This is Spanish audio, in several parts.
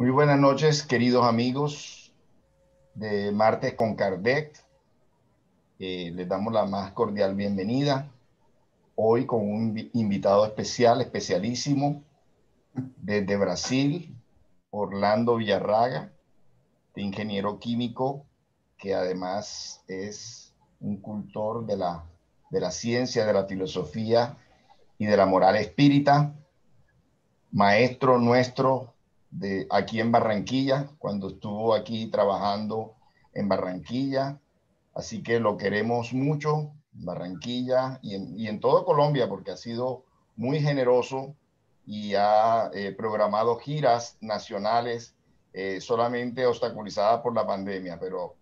Muy buenas noches, queridos amigos de Martes con Kardec. Les damos la más cordial bienvenida. Hoy con un invitado especial, especialísimo, desde Brasil, Orlando Villarraga, de ingeniero químico, que además es un cultor de la ciencia, de la filosofía y de la moral espírita, maestro nuestro de aquí en Barranquilla, cuando estuvo aquí trabajando en Barranquilla. Así que lo queremos mucho, Barranquilla y en todo Colombia, porque ha sido muy generoso y ha programado giras nacionales, solamente obstaculizadas por la pandemia, pero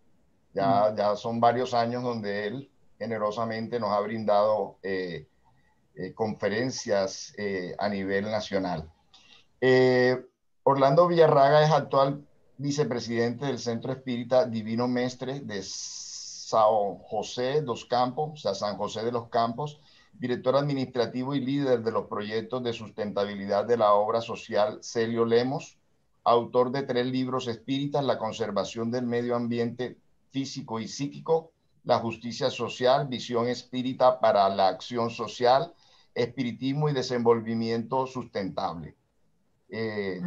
ya son varios años donde él generosamente nos ha brindado conferencias a nivel nacional. Eh, Orlando Villarraga es actual vicepresidente del Centro Espírita Divino Mestre de San José dos Campos, o sea, San José de los Campos, director administrativo y líder de los proyectos de sustentabilidad de la obra social Celio Lemos, autor de 3 libros espíritas: La conservación del medio ambiente físico y psíquico, La justicia social, visión espírita para la acción social, espiritismo y desenvolvimiento sustentable. eh,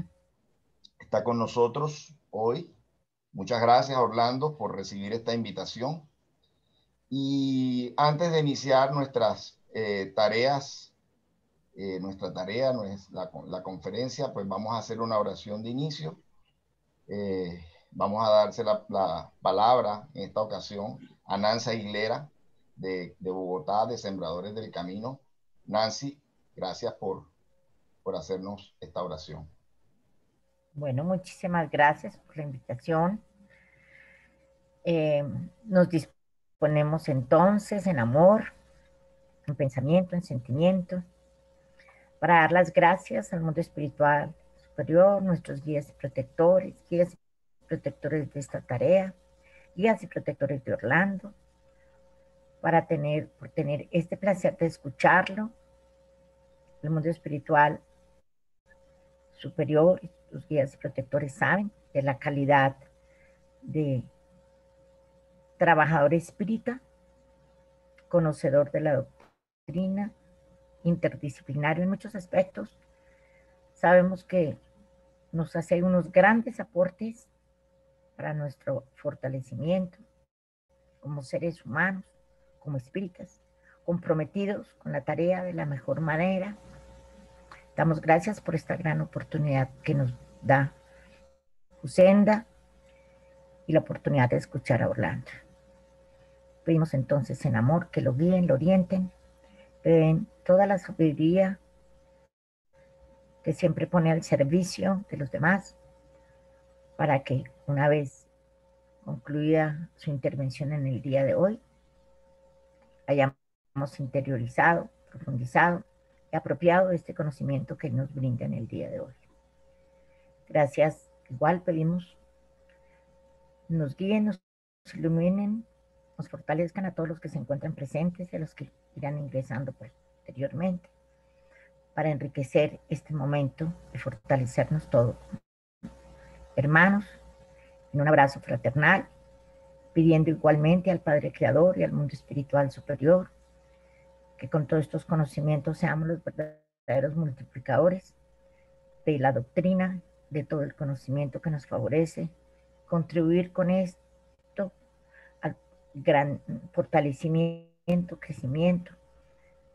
Está con nosotros hoy. Muchas gracias, Orlando, por recibir esta invitación. Y antes de iniciar nuestras tareas, nuestra tarea no es la conferencia, pues vamos a hacer una oración de inicio. Vamos a darse la palabra en esta ocasión a Nancy Aguilera de Bogotá, de Sembradores del Camino. Nancy, gracias por hacernos esta oración. Bueno, muchísimas gracias por la invitación. Eh, Nos disponemos entonces en amor, en pensamiento, en sentimiento, para dar las gracias al mundo espiritual superior, nuestros guías y protectores de esta tarea, guías y protectores de Orlando, por tener este placer de escucharlo. El mundo espiritual superior, los guías y protectores saben de la calidad de trabajador espírita, conocedor de la doctrina, interdisciplinario en muchos aspectos. Sabemos que nos hace unos grandes aportes para nuestro fortalecimiento como seres humanos, como espíritas, comprometidos con la tarea de la mejor manera. Damos gracias por esta gran oportunidad que nos da Usenda y la oportunidad de escuchar a Orlando. Pedimos entonces en amor que lo guíen, lo orienten, le den toda la sabiduría que siempre pone al servicio de los demás, para que una vez concluida su intervención en el día de hoy, hayamos interiorizado, profundizado y apropiado este conocimiento que nos brinda en el día de hoy. Gracias. Igual pedimos nos guíen, nos iluminen, nos fortalezcan a todos los que se encuentran presentes y a los que irán ingresando posteriormente, para enriquecer este momento y fortalecernos todos, hermanos, en un abrazo fraternal, pidiendo igualmente al Padre Creador y al mundo espiritual superior que con todos estos conocimientos seamos los verdaderos multiplicadores de la doctrina, de todo el conocimiento que nos favorece, contribuir con esto al gran fortalecimiento, crecimiento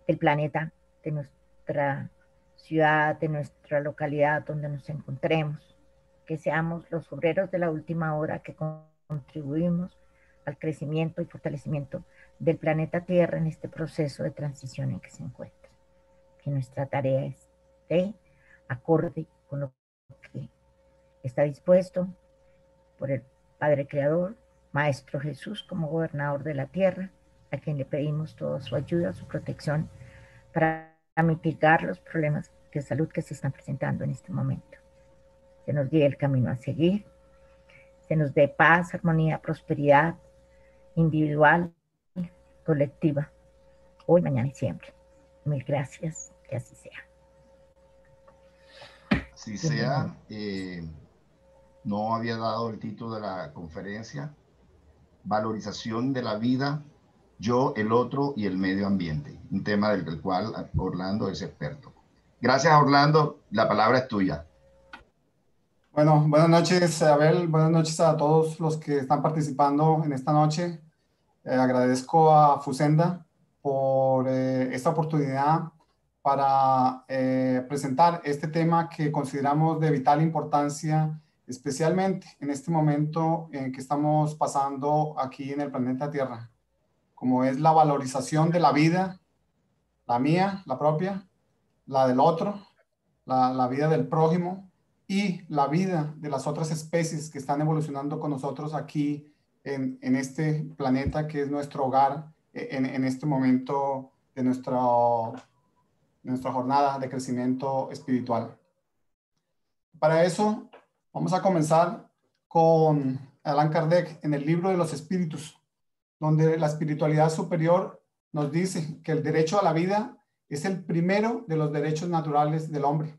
del planeta, de nuestra ciudad, de nuestra localidad donde nos encontremos, que seamos los obreros de la última hora que contribuimos al crecimiento y fortalecimiento del planeta Tierra en este proceso de transición en que se encuentra. Que nuestra tarea esté acorde con lo que está dispuesto por el Padre Creador, Maestro Jesús como gobernador de la tierra, a quien le pedimos toda su ayuda, su protección para mitigar los problemas de salud que se están presentando en este momento. Se nos guíe el camino a seguir, se nos dé paz, armonía, prosperidad individual, colectiva, hoy, mañana y siempre. Mil gracias, que así sea. Así Bienvenido. sea. no había dado el título de la conferencia, valorización de la vida, yo, el otro y el medio ambiente, un tema del cual Orlando es experto. Gracias, Orlando, la palabra es tuya. Bueno, buenas noches, Abel. Buenas noches a todos los que están participando en esta noche. Agradezco a Fusenda por esta oportunidad para presentar este tema que consideramos de vital importancia, especialmente en este momento en que estamos pasando aquí en el planeta Tierra, como es la valorización de la vida, la mía, la propia, la del otro, la vida del prójimo y la vida de las otras especies que están evolucionando con nosotros aquí en este planeta que es nuestro hogar en este momento de nuestra jornada de crecimiento espiritual. Para eso vamos a comenzar con Allan Kardec en el libro de los espíritus, donde la espiritualidad superior nos dice que el derecho a la vida es el primero de los derechos naturales del hombre.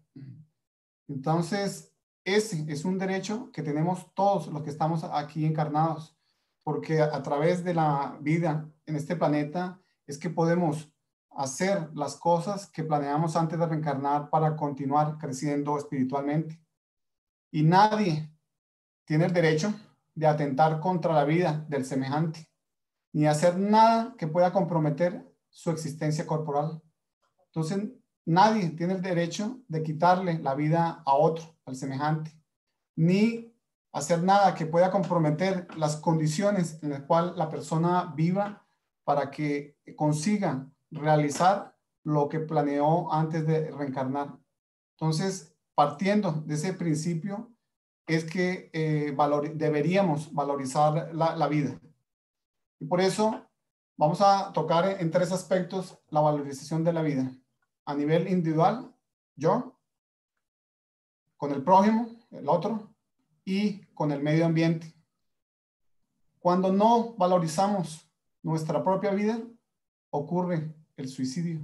Entonces, ese es un derecho que tenemos todos los que estamos aquí encarnados, porque a través de la vida en este planeta es que podemos hacer las cosas que planeamos antes de reencarnar para continuar creciendo espiritualmente. Y nadie tiene el derecho de atentar contra la vida del semejante, ni hacer nada que pueda comprometer su existencia corporal. Entonces, nadie tiene el derecho de quitarle la vida a otro, al semejante, ni hacer nada que pueda comprometer las condiciones en las cuales la persona viva para que consiga realizar lo que planeó antes de reencarnar. Entonces, partiendo de ese principio, es que deberíamos valorizar la vida. Y por eso vamos a tocar en tres aspectos la valorización de la vida. A nivel individual, yo, con el prójimo, el otro, y con el medio ambiente. Cuando no valorizamos nuestra propia vida, ocurre el suicidio.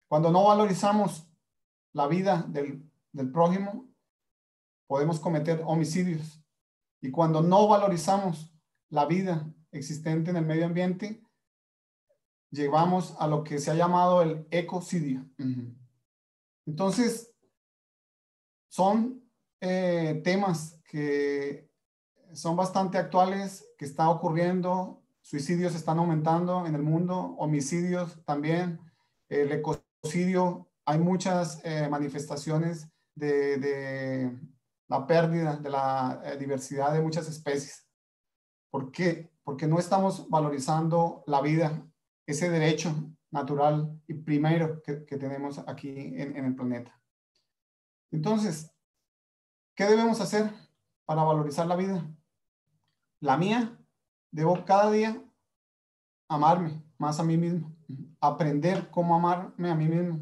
Cuando no valorizamos la vida del prójimo, podemos cometer homicidios. Y cuando no valorizamos la vida existente en el medio ambiente, llegamos a lo que se ha llamado el ecocidio. Entonces, son temas que son bastante actuales, que está ocurriendo, suicidios están aumentando en el mundo, homicidios también, el ecocidio, hay muchas manifestaciones de la pérdida de la diversidad de muchas especies. ¿Por qué? Porque no estamos valorizando la vida, ese derecho natural y primero que tenemos aquí en el planeta. Entonces, ¿qué debemos hacer para valorizar la vida? La mía, debo cada día amarme más a mí mismo, aprender cómo amarme a mí mismo.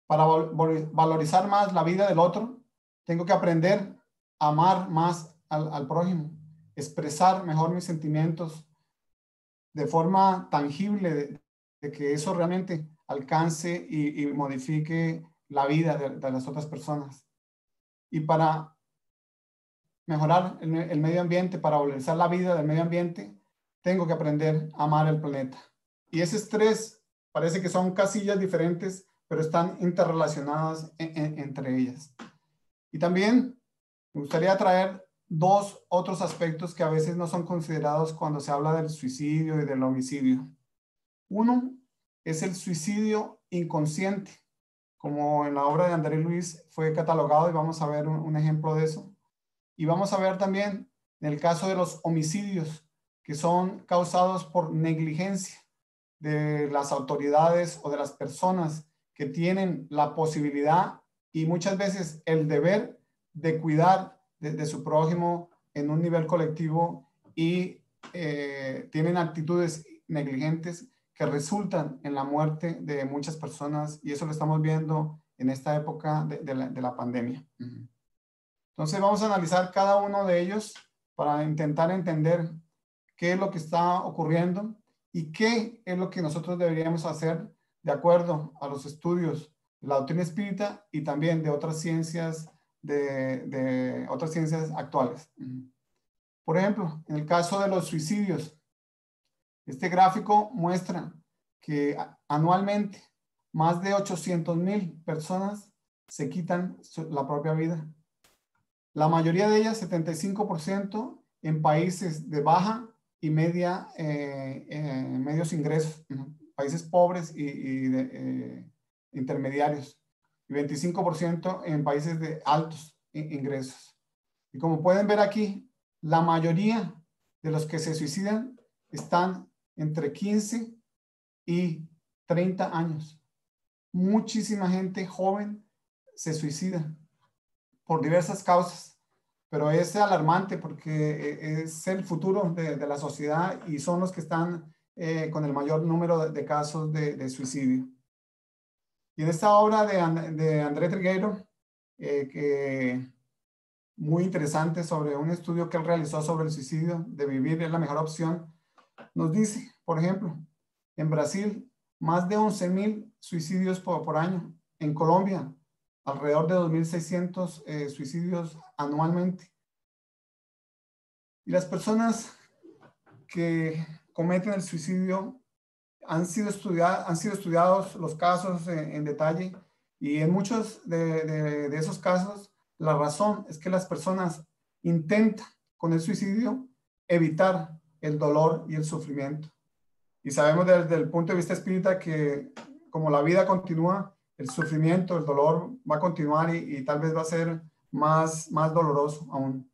Para valorizar más la vida del otro, tengo que aprender a amar más al prójimo, expresar mejor mis sentimientos de forma tangible, de que eso realmente alcance y modifique la vida de las otras personas. Y para mejorar el medio ambiente, para valorizar la vida del medio ambiente, tengo que aprender a amar el planeta. Y esos tres parece que son casillas diferentes, pero están interrelacionadas entre ellas. Y también me gustaría traer dos otros aspectos que a veces no son considerados cuando se habla del suicidio y del homicidio. Uno es el suicidio inconsciente, como en la obra de André Luis fue catalogado, y vamos a ver un ejemplo de eso. Y vamos a ver también en el caso de los homicidios, que son causados por negligencia de las autoridades o de las personas que tienen la posibilidad y muchas veces el deber de cuidar de su prójimo en un nivel colectivo y tienen actitudes negligentes que resultan en la muerte de muchas personas, y eso lo estamos viendo en esta época de la pandemia. Entonces vamos a analizar cada uno de ellos para intentar entender qué es lo que está ocurriendo y qué es lo que nosotros deberíamos hacer de acuerdo a los estudios de la doctrina espírita y también de otras ciencias de otras ciencias actuales. Por ejemplo, en el caso de los suicidios, este gráfico muestra que anualmente más de 800,000 personas se quitan la propia vida. La mayoría de ellas, 75%, en países de baja y medios ingresos, países pobres y intermediarios, y 25% en países de altos ingresos. Y como pueden ver aquí, la mayoría de los que se suicidan están entre 15 y 30 años. Muchísima gente joven se suicida por diversas causas, pero es alarmante porque es el futuro de la sociedad y son los que están con el mayor número de casos de suicidio. Y en esta obra de André Trigueiro, que muy interesante, sobre un estudio que él realizó sobre el suicidio, de vivir es la mejor opción, nos dice, por ejemplo, en Brasil, más de 11,000 suicidios por año. En Colombia, alrededor de 2,600 suicidios anualmente. Y las personas que cometen el suicidio han sido estudiados los casos en detalle, y en muchos de esos casos la razón es que las personas intentan con el suicidio evitar el dolor y el sufrimiento. Y sabemos desde el punto de vista espírita que como la vida continúa, el sufrimiento, el dolor va a continuar y tal vez va a ser más doloroso aún.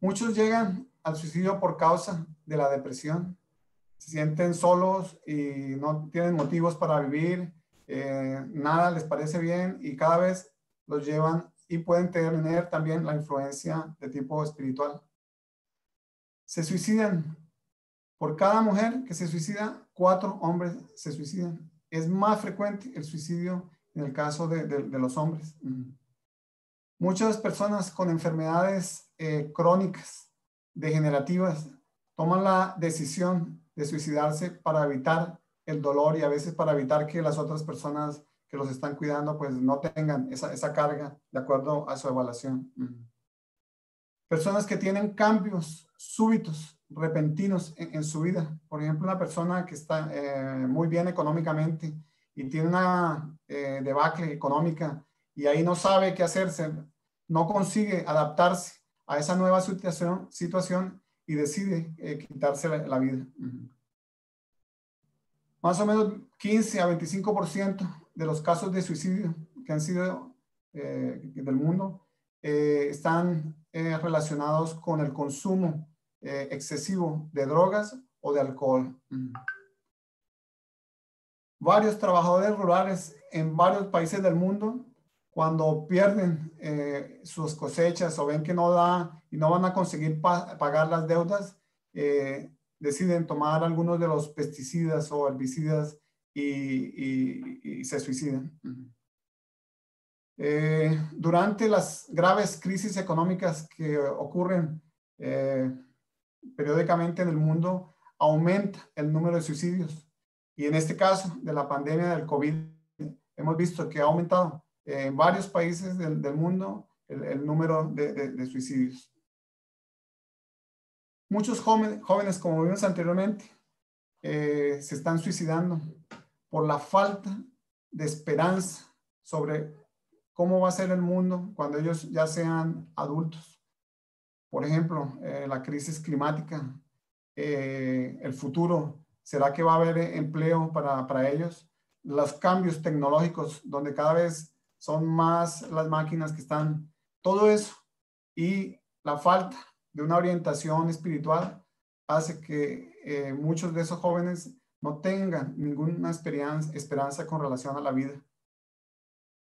Muchos llegan al suicidio por causa de la depresión. Se sienten solos y no tienen motivos para vivir, nada les parece bien y cada vez los llevan y pueden tener también la influencia de tipo espiritual. Se suicidan. Por cada mujer que se suicida, 4 hombres se suicidan. Es más frecuente el suicidio en el caso de los hombres. Muchas personas con enfermedades crónicas, degenerativas, toman la decisión de suicidarse para evitar el dolor y a veces para evitar que las otras personas que los están cuidando pues no tengan esa carga de acuerdo a su evaluación. Personas que tienen cambios súbitos, repentinos en su vida. Por ejemplo, una persona que está muy bien económicamente y tiene una debacle económica y ahí no sabe qué hacerse, no consigue adaptarse a esa nueva situación y decide quitarse la vida. Más o menos 15 a 25% de los casos de suicidio que han sido del mundo están relacionados con el consumo excesivo de drogas o de alcohol. Varios trabajadores rurales en varios países del mundo, cuando pierden sus cosechas o ven que no da y no van a conseguir pagar las deudas, deciden tomar algunos de los pesticidas o herbicidas y se suicidan. Durante las graves crisis económicas que ocurren periódicamente en el mundo, aumenta el número de suicidios. Y en este caso de la pandemia del COVID, hemos visto que ha aumentado en varios países del mundo el número de suicidios. Muchos jóvenes, como vimos anteriormente, se están suicidando por la falta de esperanza sobre cómo va a ser el mundo cuando ellos ya sean adultos. Por ejemplo, la crisis climática, el futuro, ¿será que va a haber empleo para ellos? Los cambios tecnológicos, donde cada vez son más las máquinas que están, todo eso, y la falta de una orientación espiritual hace que muchos de esos jóvenes no tengan ninguna esperanza con relación a la vida.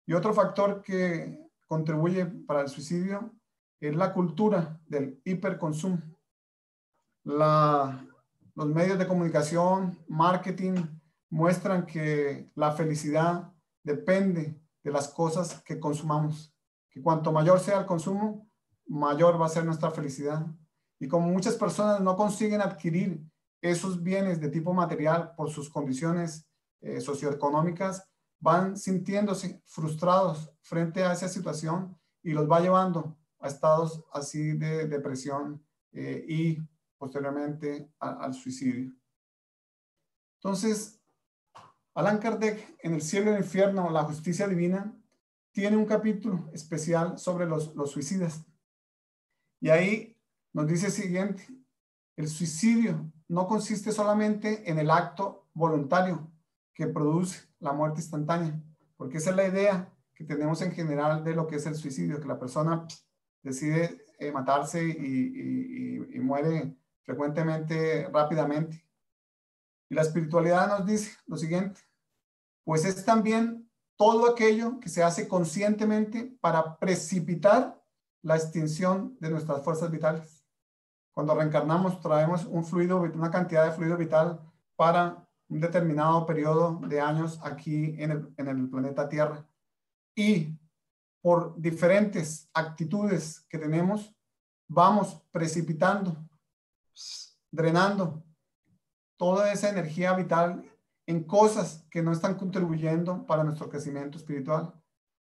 Y otro factor que contribuye para el suicidio es la cultura del hiperconsumo. Los medios de comunicación, marketing, muestran que la felicidad depende de las cosas que consumamos. Que cuanto mayor sea el consumo, mayor va a ser nuestra felicidad. Y como muchas personas no consiguen adquirir esos bienes de tipo material por sus condiciones socioeconómicas, van sintiéndose frustrados frente a esa situación y los va llevando a estados así de depresión y posteriormente al suicidio. Entonces, Allan Kardec, en El cielo y el infierno, la justicia divina, tiene un capítulo especial sobre los suicidas. Y ahí nos dice el siguiente: el suicidio no consiste solamente en el acto voluntario que produce la muerte instantánea, porque esa es la idea que tenemos en general de lo que es el suicidio, que la persona decide matarse y muere frecuentemente, rápidamente. Y la espiritualidad nos dice lo siguiente: pues es también todo aquello que se hace conscientemente para precipitar la extinción de nuestras fuerzas vitales. Cuando reencarnamos traemos un fluido, una cantidad de fluido vital para un determinado periodo de años aquí en el planeta Tierra. Y por diferentes actitudes que tenemos, vamos precipitando, drenando toda esa energía vital en cosas que no están contribuyendo para nuestro crecimiento espiritual.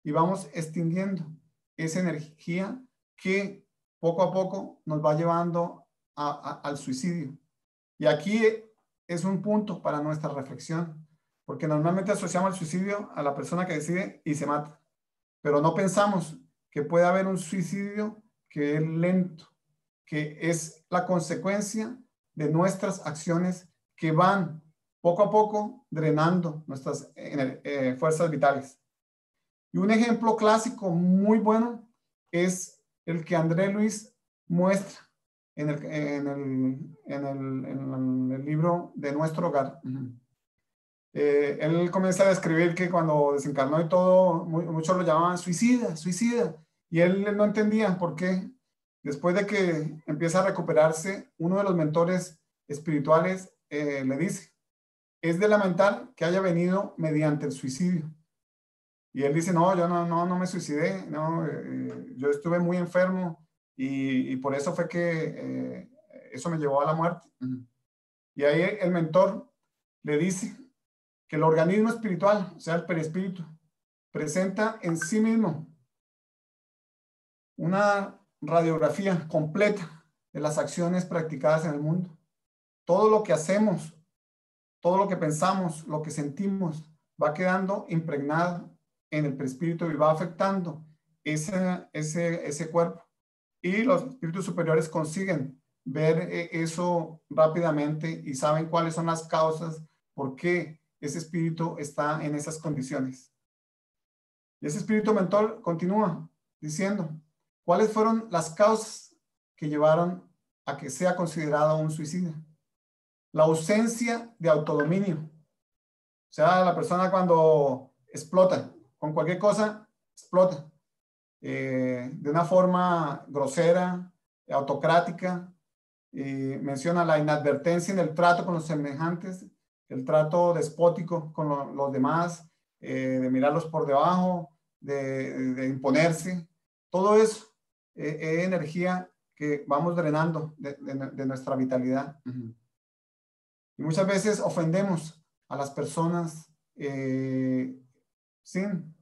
Y vamos extinguiendo esa energía que poco a poco nos va llevando al suicidio. Y aquí es un punto para nuestra reflexión, porque normalmente asociamos el suicidio a la persona que decide y se mata, pero no pensamos que puede haber un suicidio que es lento, que es la consecuencia de nuestras acciones que van poco a poco drenando nuestras fuerzas vitales. Y un ejemplo clásico muy bueno es el que André Luis muestra en el libro de Nuestro Hogar. Él comienza a describir que cuando desencarnó y todo, muchos lo llamaban suicida, suicida, y él no entendía por qué. Después de que empieza a recuperarse, uno de los mentores espirituales le dice: es de lamentar que haya venido mediante el suicidio. Y él dice: no, yo no me suicidé, no, yo estuve muy enfermo y por eso fue que eso me llevó a la muerte. Y ahí el mentor le dice que el organismo espiritual, o sea, el perispíritu, presenta en sí mismo una radiografía completa de las acciones practicadas en el mundo. Todo lo que hacemos, todo lo que pensamos, lo que sentimos, va quedando impregnado en el perispíritu y va afectando ese cuerpo. Y los espíritus superiores consiguen ver eso rápidamente y saben cuáles son las causas por qué ese espíritu está en esas condiciones. Y ese espíritu mentor continúa diciendo: ¿cuáles fueron las causas que llevaron a que sea considerado un suicida? La ausencia de autodominio. O sea, la persona cuando explota, con cualquier cosa, explota. De una forma grosera, autocrática. Menciona la inadvertencia en el trato con los semejantes, el trato despótico con los demás, de mirarlos por debajo, de imponerse. Todo eso es energía que vamos drenando de nuestra vitalidad. Y muchas veces ofendemos a las personas sin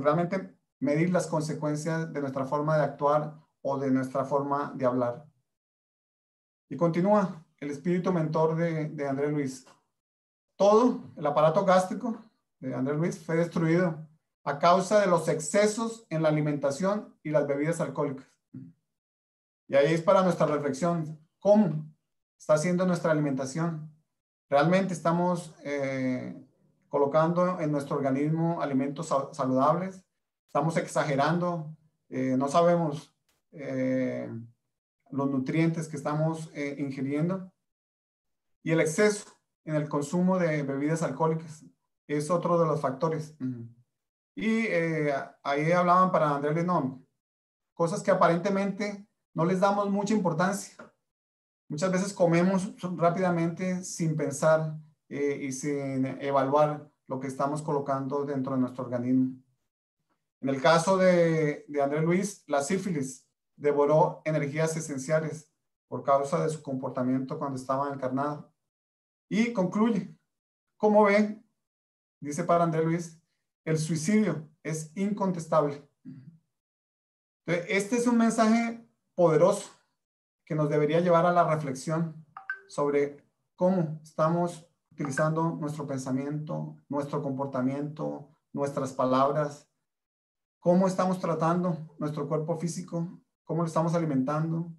realmente medir las consecuencias de nuestra forma de actuar o de nuestra forma de hablar. Y continúa el espíritu mentor de André Luis. Todo el aparato gástrico de André Luis fue destruido a causa de los excesos en la alimentación y las bebidas alcohólicas. Y ahí es para nuestra reflexión: ¿cómo está siendo nuestra alimentación? ¿Realmente estamos colocando en nuestro organismo alimentos saludables? ¿Estamos exagerando? No sabemos los nutrientes que estamos ingiriendo. Y el exceso en el consumo de bebidas alcohólicas es otro de los factores. Y ahí hablaban para André Lenon, cosas que aparentemente no les damos mucha importancia. Muchas veces comemos rápidamente sin pensar y sin evaluar lo que estamos colocando dentro de nuestro organismo. En el caso de André Luis, la sífilis devoró energías esenciales por causa de su comportamiento cuando estaba encarnado. Y concluye: como ven, dice para André Luis, el suicidio es incontestable. Entonces, este es un mensaje poderoso que nos debería llevar a la reflexión sobre cómo estamos utilizando nuestro pensamiento, nuestro comportamiento, nuestras palabras, cómo estamos tratando nuestro cuerpo físico, cómo lo estamos alimentando,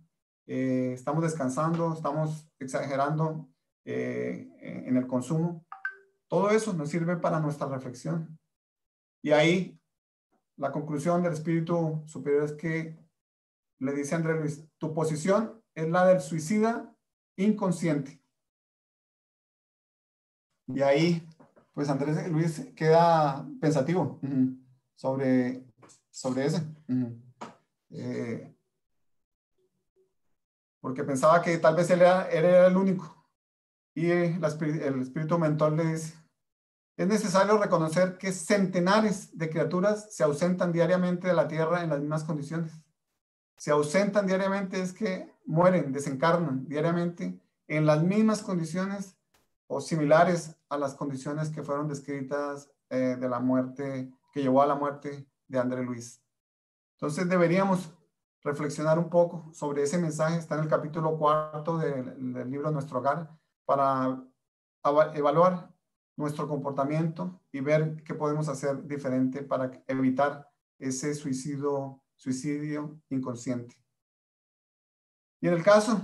estamos descansando, estamos exagerando en el consumo. Todo eso nos sirve para nuestra reflexión. Y ahí la conclusión del espíritu superior es que le dice a André Luis, tu posición es la del suicida inconsciente. Y ahí, pues Andrés Luis queda pensativo sobre ese. Porque pensaba que tal vez él era el único. Y el espíritu mentor le dice, es necesario reconocer que centenares de criaturas se ausentan diariamente de la Tierra en las mismas condiciones. Se ausentan diariamente es que mueren, desencarnan diariamente en las mismas condiciones o similares a las condiciones que fueron descritas de la muerte, que llevó a la muerte de André Luis. Entonces deberíamos reflexionar un poco sobre ese mensaje. Está en el capítulo 4 del libro Nuestro Hogar, para evaluar nuestro comportamiento y ver qué podemos hacer diferente para evitar ese suicidio inconsciente. Y en el caso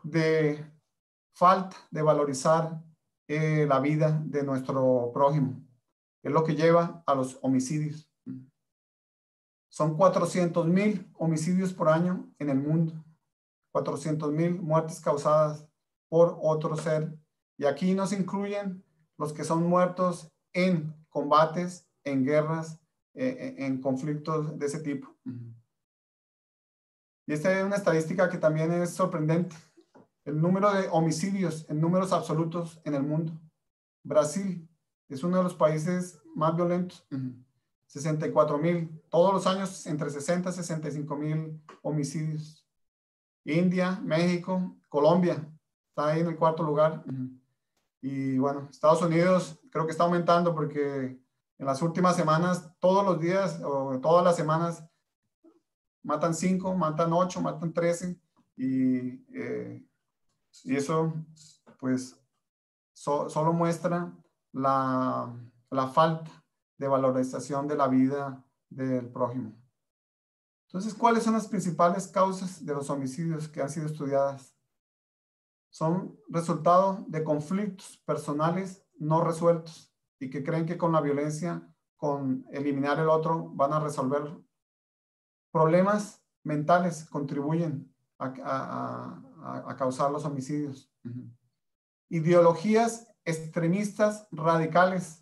de falta de valorizar la vida de nuestro prójimo, es lo que lleva a los homicidios. Son 400,000 homicidios por año en el mundo, 400,000 muertes causadas por otro ser. Y aquí no se incluyen los que son muertos en combates, en guerras, en conflictos de ese tipo. Y esta es una estadística que también es sorprendente. El número de homicidios en números absolutos en el mundo. Brasil es uno de los países más violentos. 64,000. Todos los años entre 60 y 65,000 homicidios. India, México, Colombia. Está ahí en el cuarto lugar. Y bueno, Estados Unidos creo que está aumentando porque en las últimas semanas, todos los días o todas las semanas, matan 5, matan 8, matan 13 y eso pues solo muestra la falta de valorización de la vida del prójimo. Entonces, ¿cuáles son las principales causas de los homicidios que han sido estudiadas? Son resultado de conflictos personales no resueltos y que creen que con la violencia, con eliminar el otro, van a resolverlo. Problemas mentales contribuyen a causar los homicidios. Ideologías extremistas radicales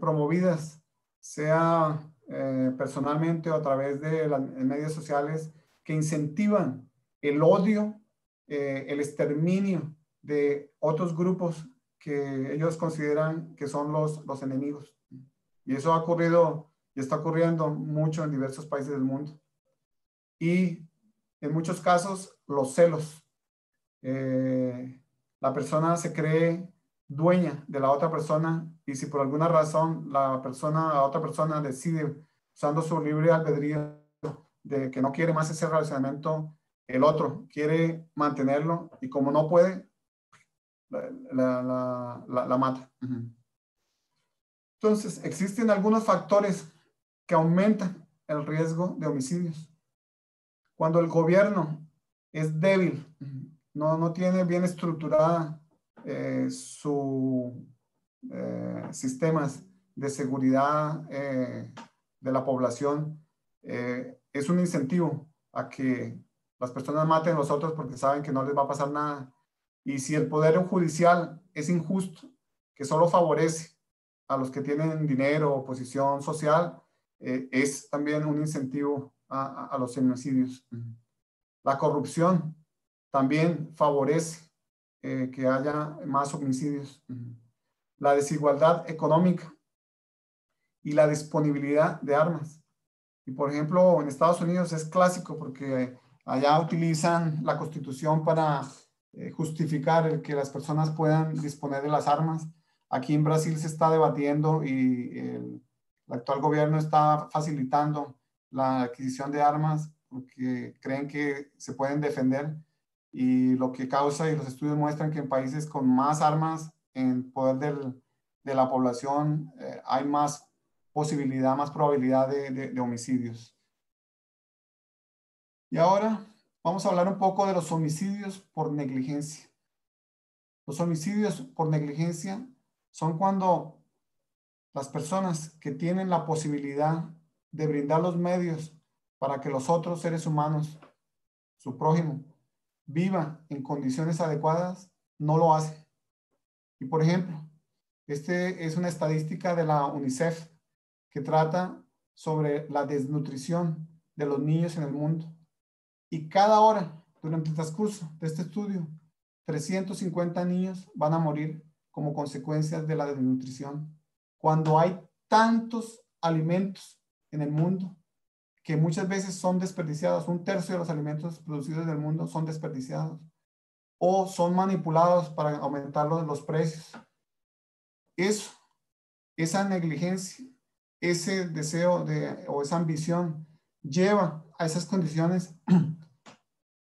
promovidas, sea personalmente o a través de las medios sociales, que incentivan el odio, el exterminio de otros grupos que ellos consideran que son los enemigos. Y eso ha ocurrido y está ocurriendo mucho en diversos países del mundo. Y en muchos casos, los celos. La persona se cree dueña de la otra persona y si por alguna razón la otra persona decide, usando su libre albedrío, de que no quiere más ese relacionamiento, el otro quiere mantenerlo y como no puede, la mata. Entonces, existen algunos factores que aumentan el riesgo de homicidios. Cuando el gobierno es débil, no tiene bien estructurada sus sistemas de seguridad de la población, es un incentivo a que las personas maten a los otros porque saben que no les va a pasar nada. Y si el poder judicial es injusto, que solo favorece a los que tienen dinero o posición social, es también un incentivo a los homicidios. La corrupción también favorece que haya más homicidios. La desigualdad económica y la disponibilidad de armas. Y por ejemplo, en Estados Unidos es clásico porque allá utilizan la Constitución para justificar el que las personas puedan disponer de las armas. Aquí en Brasil se está debatiendo y el actual gobierno está facilitando la adquisición de armas porque creen que se pueden defender, y lo que causa, y los estudios muestran que en países con más armas en poder de la población hay más posibilidad, más probabilidad de homicidios. Y ahora vamos a hablar un poco de los homicidios por negligencia. Los homicidios por negligencia son cuando las personas que tienen la posibilidad de brindar los medios para que los otros seres humanos, su prójimo, viva en condiciones adecuadas, no lo hacen. Y por ejemplo, este es una estadística de la UNICEF que trata sobre la desnutrición de los niños en el mundo. Y cada hora, durante el transcurso de este estudio, 350 niños van a morir como consecuencia de la desnutrición. Cuando hay tantos alimentos en el mundo que muchas veces son desperdiciados, un tercio de los alimentos producidos en el mundo son desperdiciados o son manipulados para aumentar los precios. Eso, esa negligencia, ese deseo o esa ambición lleva a esas condiciones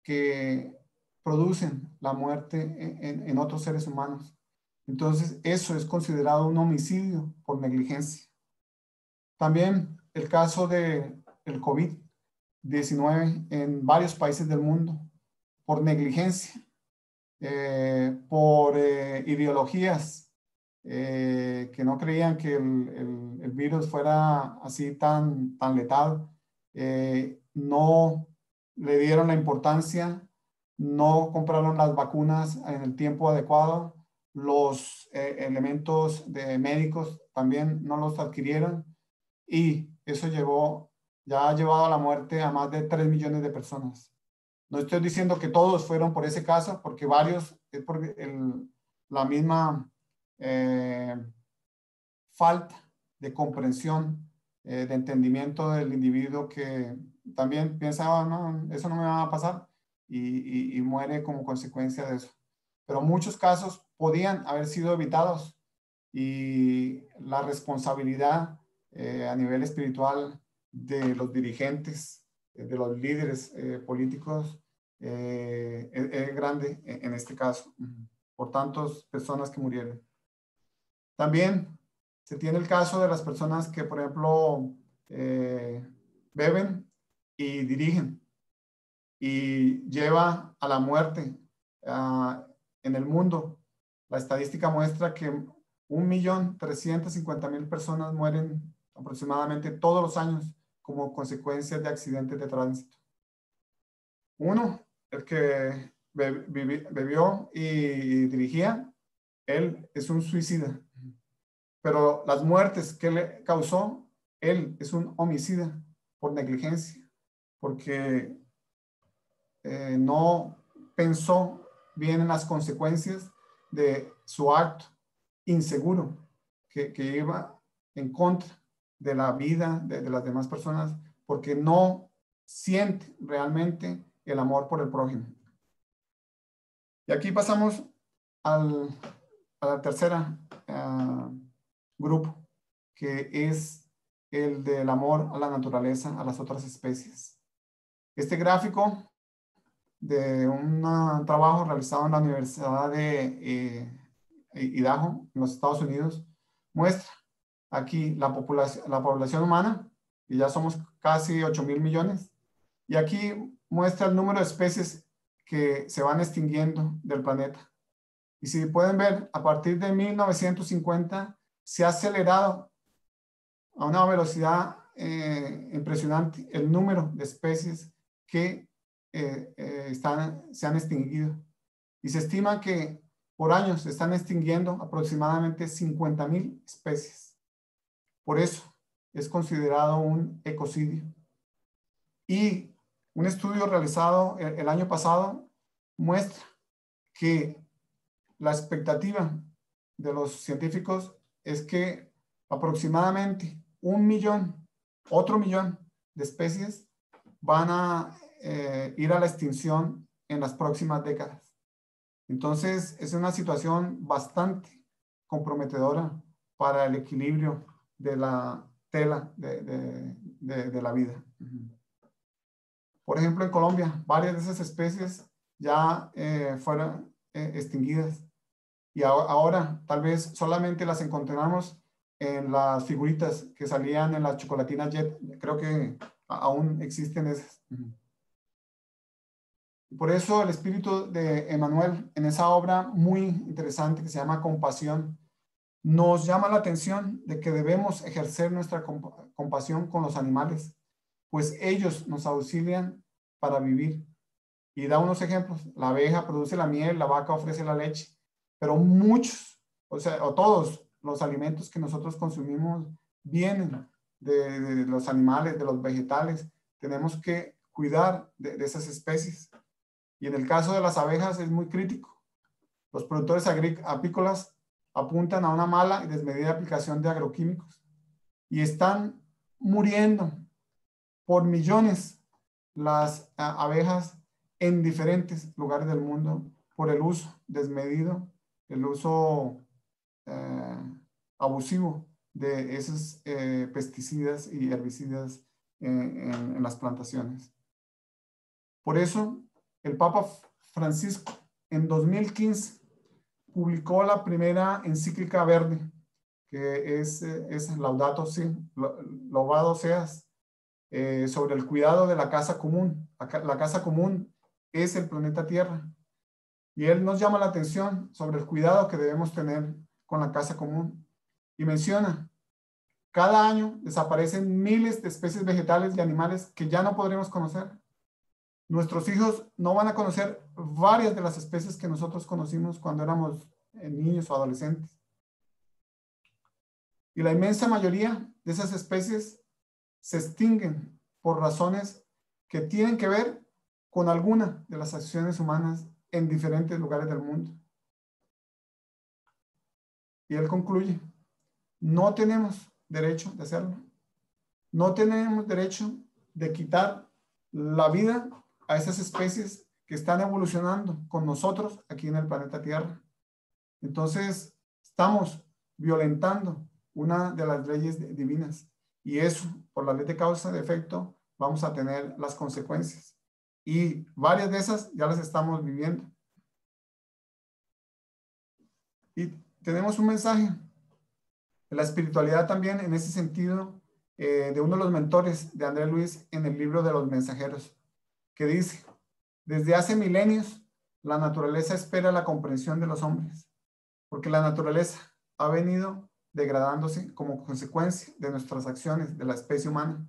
que producen la muerte en otros seres humanos. Entonces, eso es considerado un homicidio por negligencia. También el caso del COVID-19 en varios países del mundo, por negligencia, por ideologías que no creían que el virus fuera así tan letal, no le dieron la importancia, no compraron las vacunas en el tiempo adecuado, los elementos de médicos también no los adquirieron, y eso ya ha llevado a la muerte a más de 3 millones de personas. No estoy diciendo que todos fueron por ese caso, porque varios es por la misma falta de comprensión, de entendimiento del individuo, que también piensa, no, eso no me va a pasar, y muere como consecuencia de eso. Pero muchos casos podían haber sido evitados, y la responsabilidad a nivel espiritual de los dirigentes, de los líderes políticos, es grande en este caso, por tantas personas que murieron. También se tiene el caso de las personas que, por ejemplo, beben y dirigen, y lleva a la muerte en el mundo. La estadística muestra que 1.350.000 personas mueren aproximadamente todos los años como consecuencia de accidentes de tránsito. Uno, el que bebió y dirigía, él es un suicida. Pero las muertes que le causó, él es un homicida por negligencia, porque no pensó bien en las consecuencias de su acto inseguro, que iba en contra de la vida de las demás personas, porque no siente realmente el amor por el prójimo. Y aquí pasamos a la tercera grupo, que es el del amor a la naturaleza, a las otras especies. Este gráfico de un trabajo realizado en la Universidad de Idaho, en los Estados Unidos, muestra aquí la población humana, y ya somos casi 8.000 millones, y aquí muestra el número de especies que se van extinguiendo del planeta. Y si pueden ver, a partir de 1950 se ha acelerado a una velocidad impresionante el número de especies que se han extinguido. Y se estima que por año se están extinguiendo aproximadamente 50.000 especies. Por eso es considerado un ecocidio. Y un estudio realizado el año pasado muestra que la expectativa de los científicos es que aproximadamente 1.000.000, otro millón de especies van a ir a la extinción en las próximas décadas. Entonces, es una situación bastante comprometedora para el equilibrio de la tela, de la vida. Por ejemplo, en Colombia, varias de esas especies ya fueron extinguidas. Y ahora tal vez solamente las encontramos en las figuritas que salían en las chocolatinas Jet. Creo que aún existen esas. Por eso el espíritu de Emmanuel, en esa obra muy interesante que se llama Compasión, nos llama la atención de que debemos ejercer nuestra compasión con los animales, pues ellos nos auxilian para vivir. Y da unos ejemplos. La abeja produce la miel, la vaca ofrece la leche, pero muchos, o todos los alimentos que nosotros consumimos vienen de los animales, de los vegetales. Tenemos que cuidar de esas especies. Y en el caso de las abejas es muy crítico. Los productores apícolas apuntan a una mala y desmedida aplicación de agroquímicos y están muriendo por millones las abejas en diferentes lugares del mundo por el uso desmedido, el uso abusivo de esos pesticidas y herbicidas en las plantaciones. Por eso, el Papa Francisco en 2015 publicó la primera encíclica verde, que es Laudato Si, Louvado seas, sobre el cuidado de la casa común. La casa común es el planeta Tierra. Y él nos llama la atención sobre el cuidado que debemos tener con la casa común. Y menciona, cada año desaparecen miles de especies vegetales y animales que ya no podremos conocer. Nuestros hijos no van a conocer varias de las especies que nosotros conocimos cuando éramos niños o adolescentes. Y la inmensa mayoría de esas especies se extinguen por razones que tienen que ver con alguna de las acciones humanas en diferentes lugares del mundo. Y él concluye, no tenemos derecho de hacerlo. No tenemos derecho de quitar la vida a esas especies que están evolucionando con nosotros aquí en el planeta Tierra. Entonces, estamos violentando una de las leyes divinas y eso, por la ley de causa y efecto, vamos a tener las consecuencias. Y varias de esas ya las estamos viviendo. Y tenemos un mensaje de la espiritualidad también en ese sentido, de uno de los mentores de André Luis en el libro de los mensajeros, que dice, desde hace milenios, la naturaleza espera la comprensión de los hombres, porque la naturaleza ha venido degradándose como consecuencia de nuestras acciones, de la especie humana.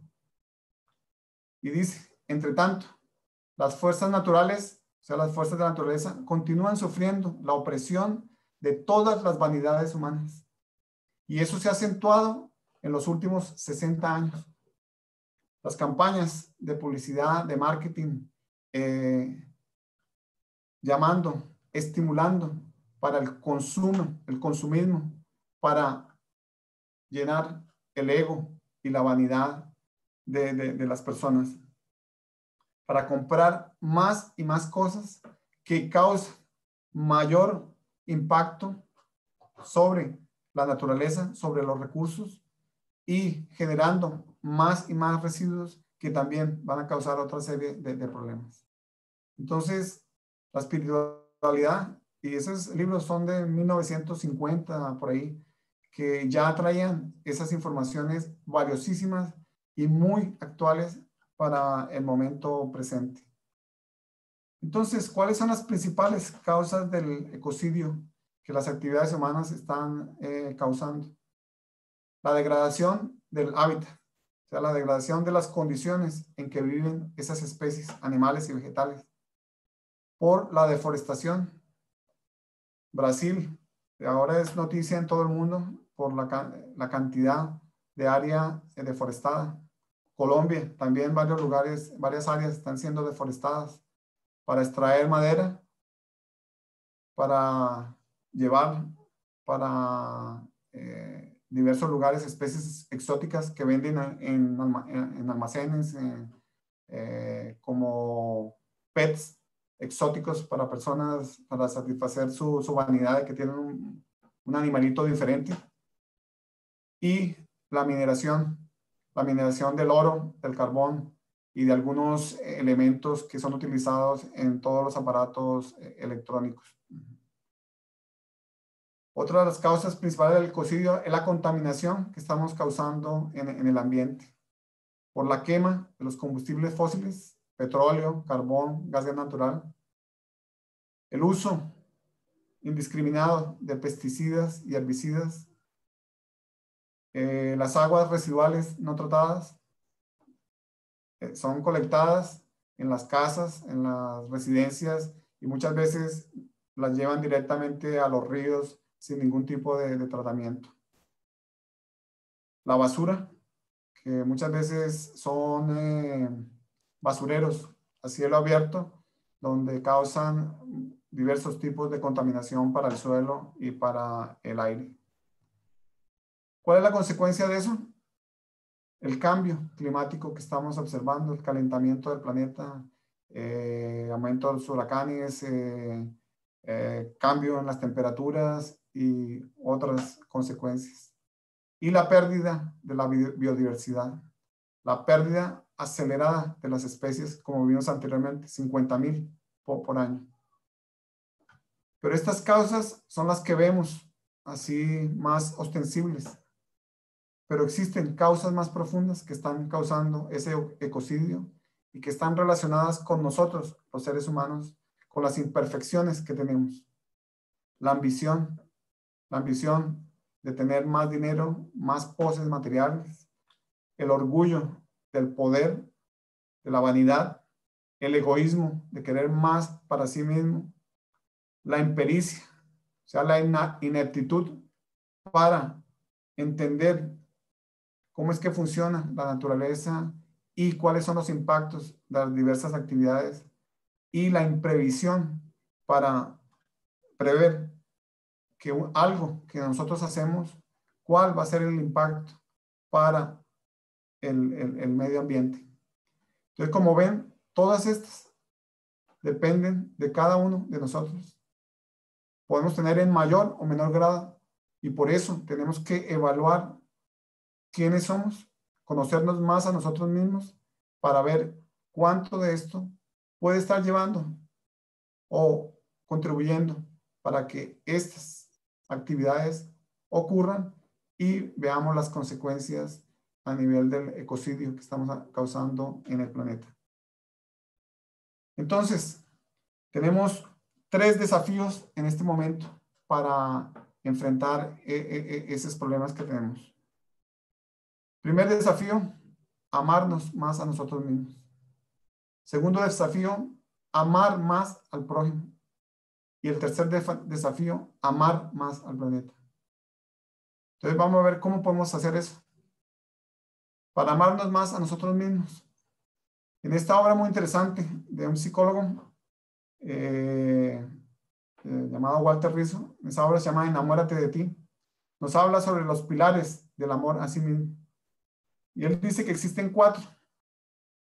Y dice, entre tanto, las fuerzas naturales, o sea, las fuerzas de la naturaleza, continúan sufriendo la opresión de todas las vanidades humanas. Y eso se ha acentuado en los últimos 60 años. Las campañas de publicidad, de marketing, llamando, estimulando para el consumo, el consumismo, para llenar el ego y la vanidad de las personas, para comprar más y más cosas que causan mayor impacto sobre la naturaleza, sobre los recursos y generando más y más residuos que también van a causar otra serie de problemas. Entonces, la espiritualidad, y esos libros son de 1950 por ahí, que ya traían esas informaciones valiosísimas y muy actuales para el momento presente. Entonces, ¿cuáles son las principales causas del ecocidio que las actividades humanas están causando? La degradación del hábitat, o sea, la degradación de las condiciones en que viven esas especies animales y vegetales. Por la deforestación. Brasil, ahora es noticia en todo el mundo por la cantidad de área deforestada. Colombia, también varios lugares, varias áreas están siendo deforestadas para extraer madera, para llevar para diversos lugares especies exóticas que venden en almacenes como pets exóticos para personas, para satisfacer su vanidad de que tienen un animalito diferente. Y la mineración la mineración del oro, del carbón y de algunos elementos que son utilizados en todos los aparatos electrónicos. Otra de las causas principales del ecocidio es la contaminación que estamos causando en el ambiente por la quema de los combustibles fósiles, petróleo, carbón, gas natural, el uso indiscriminado de pesticidas y herbicidas, las aguas residuales no tratadas son colectadas en las casas, en las residencias y muchas veces las llevan directamente a los ríos sin ningún tipo de tratamiento. La basura, que muchas veces son basureros a cielo abierto, donde causan diversos tipos de contaminación para el suelo y para el aire. ¿Cuál es la consecuencia de eso? El cambio climático que estamos observando, el calentamiento del planeta, aumento de los huracanes, cambio en las temperaturas y otras consecuencias. Y la pérdida de la biodiversidad, la pérdida acelerada de las especies, como vimos anteriormente, 50,000 por año. Pero estas causas son las que vemos así más ostensibles. Pero existen causas más profundas que están causando ese ecocidio y que están relacionadas con nosotros, los seres humanos, con las imperfecciones que tenemos. La ambición de tener más dinero, más poses materiales, el orgullo del poder, de la vanidad, el egoísmo de querer más para sí mismo, la impericia, o sea, la ineptitud para entender cómo es que funciona la naturaleza y cuáles son los impactos de las diversas actividades y la imprevisión para prever que algo que nosotros hacemos, cuál va a ser el impacto para el medio ambiente. Entonces, como ven, todas estas dependen de cada uno de nosotros. Podemos tener en mayor o menor grado y por eso tenemos que evaluar quiénes somos, conocernos más a nosotros mismos para ver cuánto de esto puede estar llevando o contribuyendo para que estas actividades ocurran y veamos las consecuencias a nivel del ecocidio que estamos causando en el planeta. Entonces, tenemos 3 desafíos en este momento para enfrentar esos problemas que tenemos. Primer desafío, amarnos más a nosotros mismos. Segundo desafío, amar más al prójimo. Y el tercer desafío, amar más al planeta. Entonces vamos a ver cómo podemos hacer eso. Para amarnos más a nosotros mismos. En esta obra muy interesante de un psicólogo llamado Walter Rizzo, esa obra se llama Enamórate de ti, nos habla sobre los pilares del amor a sí mismo. Y él dice que existen 4.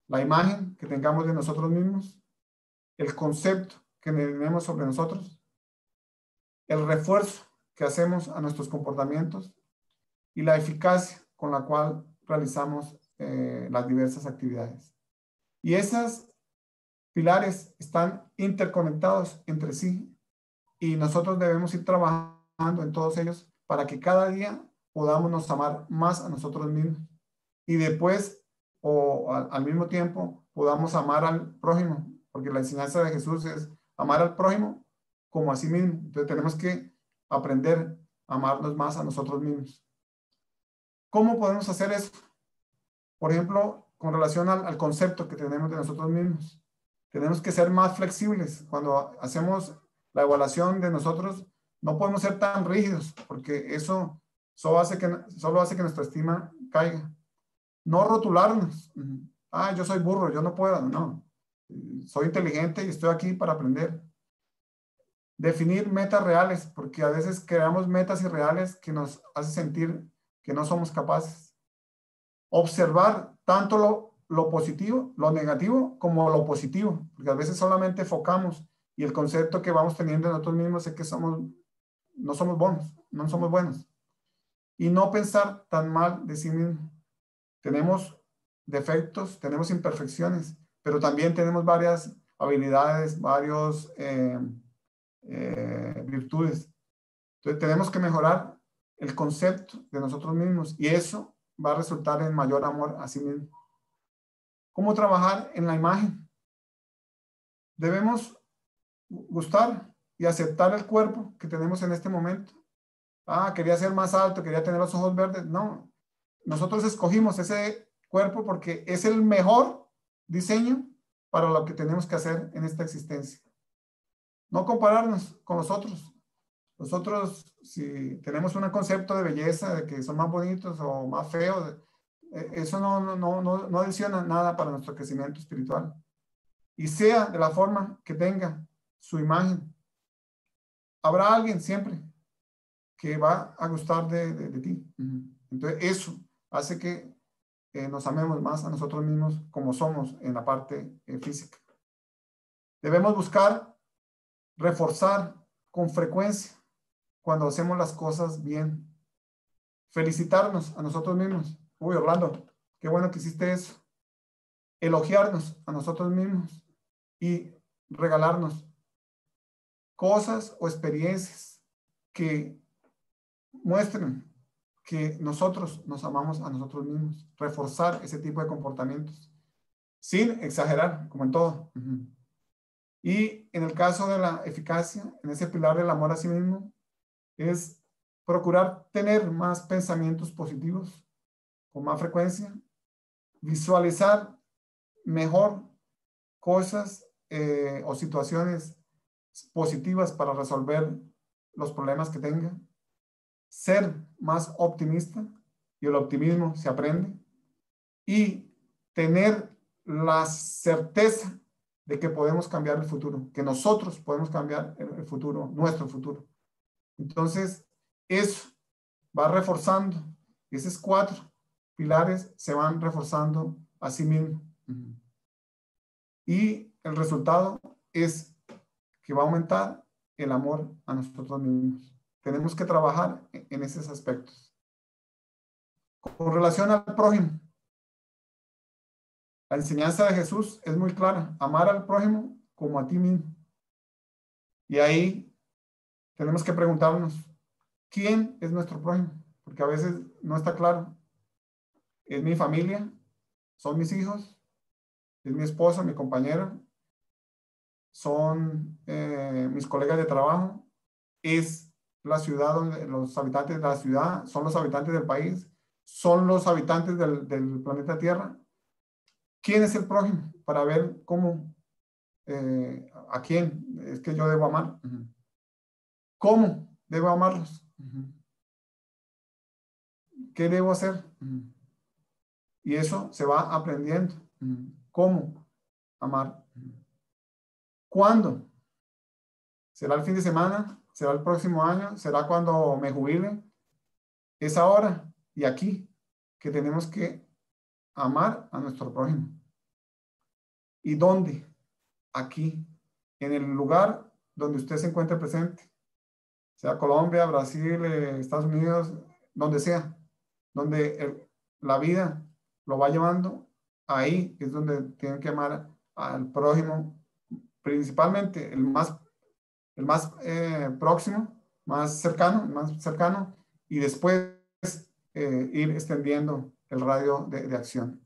La imagen que tengamos de nosotros mismos, el concepto que tenemos sobre nosotros, el refuerzo que hacemos a nuestros comportamientos y la eficacia con la cual realizamos las diversas actividades. Y esos pilares están interconectados entre sí y nosotros debemos ir trabajando en todos ellos para que cada día podamos nos amar más a nosotros mismos y después o al mismo tiempo podamos amar al prójimo, porque la enseñanza de Jesús es amar al prójimo como a sí mismo. Entonces tenemos que aprender a amarnos más a nosotros mismos. ¿Cómo podemos hacer eso? Por ejemplo, con relación al concepto que tenemos de nosotros mismos. Tenemos que ser más flexibles. Cuando hacemos la evaluación de nosotros, no podemos ser tan rígidos, porque eso solo hace que nuestra estima caiga. No rotularnos. Yo soy burro, yo no puedo. No. Soy inteligente y estoy aquí para aprender. Definir metas reales, porque a veces creamos metas irreales que nos hace sentir que no somos capaces. Observar tanto lo positivo, lo negativo, como lo positivo, porque a veces solamente enfocamos y el concepto que vamos teniendo de nosotros mismos es que no somos buenos. Y no pensar tan mal de sí mismo. tenemos defectos, tenemos imperfecciones, pero también tenemos varias habilidades, varios virtudes. Entonces tenemos que mejorar el concepto de nosotros mismos y eso va a resultar en mayor amor a sí mismo. ¿Cómo trabajar en la imagen? Debemos gustar y aceptar el cuerpo que tenemos en este momento. Ah, quería ser más alto, quería tener los ojos verdes. No, nosotros escogimos ese cuerpo porque es el mejor diseño para lo que tenemos que hacer en esta existencia. No compararnos con los otros. Nosotros, si tenemos un concepto de belleza, de que son más bonitos o más feos, eso no adiciona nada para nuestro crecimiento espiritual. Y sea de la forma que tenga su imagen, habrá alguien siempre que va a gustar de ti. Entonces, eso hace que nos amemos más a nosotros mismos como somos en la parte física. Debemos buscar reforzar con frecuencia cuando hacemos las cosas bien. Felicitarnos a nosotros mismos. Uy, Orlando, qué bueno que hiciste eso. Elogiarnos a nosotros mismos y regalarnos cosas o experiencias que muestren que nosotros nos amamos a nosotros mismos. Reforzar ese tipo de comportamientos sin exagerar, como en todo. Y en el caso de la eficacia, en ese pilar del amor a sí mismo, es procurar tener más pensamientos positivos con más frecuencia, visualizar mejor cosas o situaciones positivas para resolver los problemas que tenga, ser más optimista, y el optimismo se aprende, y tener la certeza de que podemos cambiar el futuro, que nosotros podemos cambiar el futuro, nuestro futuro. Entonces, eso va reforzando, esos 4 pilares se van reforzando a sí mismos. Y el resultado es que va a aumentar el amor a nosotros mismos. Tenemos que trabajar en esos aspectos. Con relación al prójimo, la enseñanza de Jesús es muy clara: amar al prójimo como a ti mismo. Y ahí tenemos que preguntarnos, ¿quién es nuestro prójimo? Porque a veces no está claro. ¿Es mi familia? ¿Son mis hijos? ¿Es mi esposa, mi compañero? ¿Son mis colegas de trabajo? ¿Es la ciudad donde los habitantes de la ciudad? ¿Son los habitantes del país? ¿Son los habitantes del planeta Tierra? ¿Quién es el prójimo? Para ver cómo, a quién es que yo debo amar. ¿Cómo debo amarlos? ¿Qué debo hacer? Y eso se va aprendiendo. ¿Cómo amar? ¿Cuándo? ¿Será el fin de semana? ¿Será el próximo año? ¿Será cuando me jubile? Es ahora y aquí que tenemos que amar a nuestro prójimo. ¿Y dónde? Aquí, en el lugar donde usted se encuentre presente. Sea Colombia, Brasil, Estados Unidos, donde sea. Donde la vida lo va llevando, ahí es donde tienen que amar al prójimo, principalmente el más próximo, más cercano, y después ir extendiendo el radio de acción.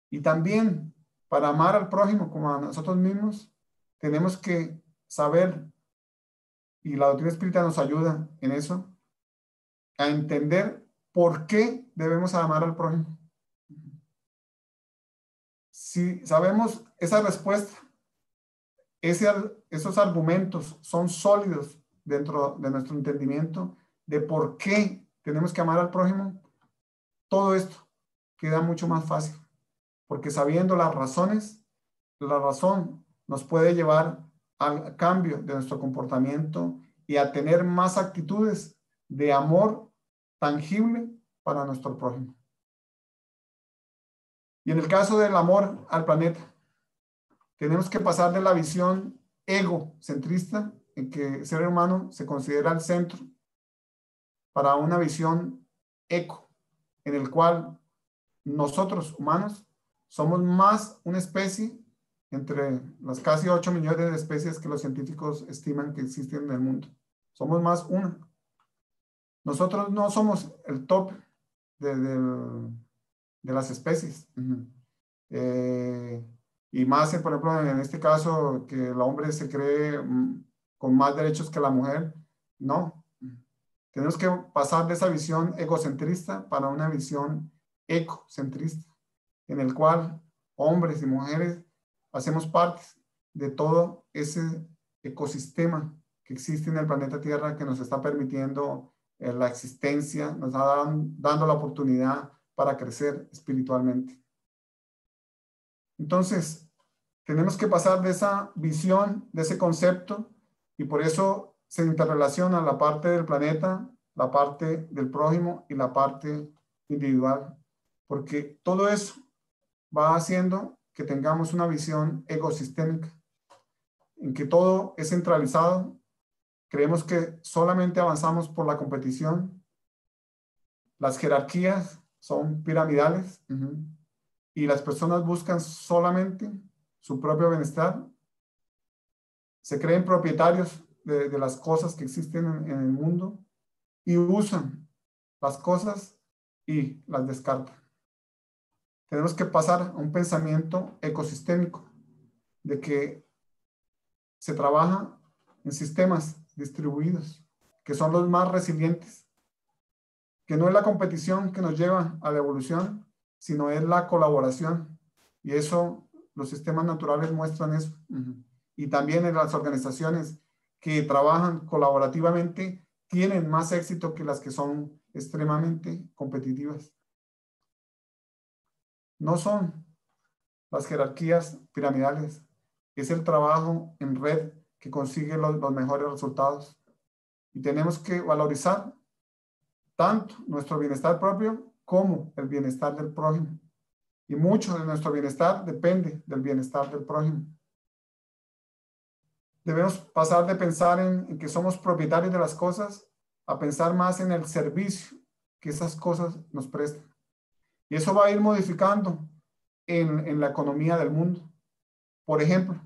Y también, para amar al prójimo como a nosotros mismos, tenemos que saber, y la doctrina espírita nos ayuda en eso, a entender por qué debemos amar al prójimo. Si sabemos esa respuesta, esos argumentos son sólidos dentro de nuestro entendimiento de por qué tenemos que amar al prójimo, todo esto queda mucho más fácil, porque sabiendo las razones, la razón nos puede llevar al cambio de nuestro comportamiento y a tener más actitudes de amor tangible para nuestro prójimo. Y en el caso del amor al planeta, tenemos que pasar de la visión egocentrista, en que el ser humano se considera el centro, para una visión eco, en el cual nosotros humanos somos más una especie entre las casi 8 millones de especies que los científicos estiman que existen en el mundo. Somos más una. Nosotros no somos el top de las especies. Y más, por ejemplo, en este caso, que el hombre se cree con más derechos que la mujer. No. Tenemos que pasar de esa visión egocentrista para una visión ecocentrista, en el cual hombres y mujeres hacemos parte de todo ese ecosistema que existe en el planeta Tierra, que nos está permitiendo la existencia, nos está dando la oportunidad para crecer espiritualmente. Entonces, tenemos que pasar de esa visión, de ese concepto, y por eso se interrelaciona la parte del planeta, la parte del prójimo y la parte individual, porque todo eso va haciendo que tengamos una visión ecosistémica, en que todo es centralizado. Creemos que solamente avanzamos por la competición. Las jerarquías son piramidales, y las personas buscan solamente su propio bienestar. Se creen propietarios de las cosas que existen en el mundo y usan las cosas y las descartan. Tenemos que pasar a un pensamiento ecosistémico, de que se trabaja en sistemas distribuidos, que son los más resilientes, que no es la competición que nos lleva a la evolución, sino es la colaboración. Y eso, los sistemas naturales muestran eso. Y también en las organizaciones que trabajan colaborativamente tienen más éxito que las que son extremadamente competitivas. No son las jerarquías piramidales, es el trabajo en red que consigue los mejores resultados. Y tenemos que valorizar tanto nuestro bienestar propio como el bienestar del prójimo. Y mucho de nuestro bienestar depende del bienestar del prójimo. Debemos pasar de pensar en que somos propietarios de las cosas a pensar más en el servicio que esas cosas nos prestan. Y eso va a ir modificando en la economía del mundo. Por ejemplo,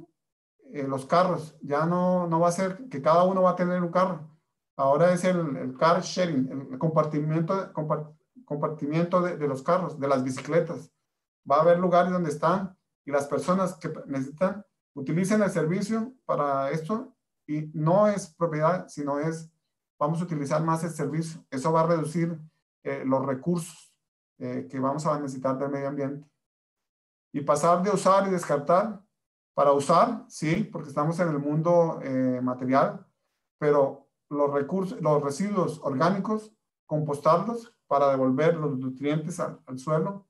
los carros, ya no va a ser que cada uno va a tener un carro. Ahora es el car sharing, el compartimiento de los carros, de las bicicletas. Va a haber lugares donde están y las personas que necesitan utilicen el servicio para esto, y no es propiedad, sino es, vamos a utilizar más el servicio. Eso va a reducir los recursos que vamos a necesitar del medio ambiente. Y pasar de usar y descartar para usar, sí, porque estamos en el mundo material, pero los recursos, los residuos orgánicos, compostarlos para devolver los nutrientes al suelo,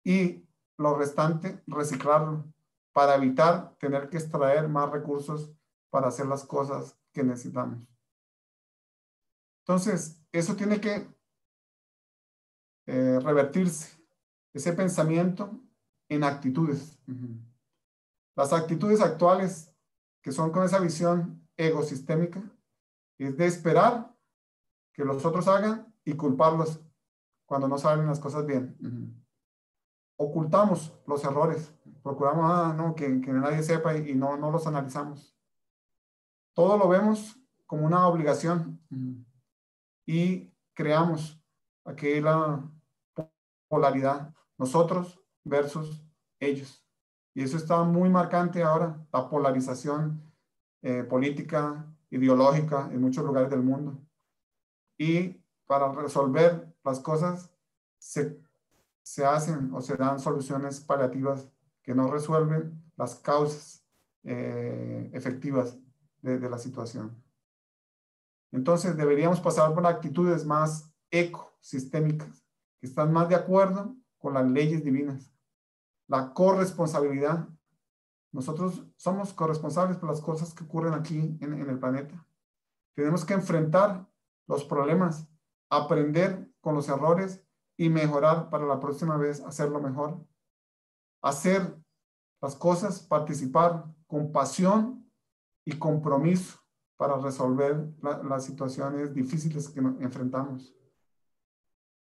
y lo restante, reciclarlo para evitar tener que extraer más recursos para hacer las cosas que necesitamos. Entonces, eso tiene que revertirse, ese pensamiento en actitudes. Las actitudes actuales, que son con esa visión egosistémica, es de esperar que los otros hagan y culparlos cuando no salen las cosas bien. Ocultamos los errores, procuramos no, que nadie sepa, y no los analizamos. Todo lo vemos como una obligación, y creamos aquella polaridad, nosotros versus ellos. Y eso está muy marcante ahora, la polarización política, ideológica en muchos lugares del mundo. Y para resolver las cosas se hacen o se dan soluciones paliativas que no resuelven las causas efectivas de la situación. Entonces deberíamos pasar por actitudes más ecosistémicas, que están más de acuerdo con las leyes divinas. La corresponsabilidad. Nosotros somos corresponsables por las cosas que ocurren aquí en el planeta. Tenemos que enfrentar los problemas, aprender con los errores y mejorar para la próxima vez hacerlo mejor. Hacer las cosas, participar con pasión y compromiso para resolver las situaciones difíciles que nos enfrentamos.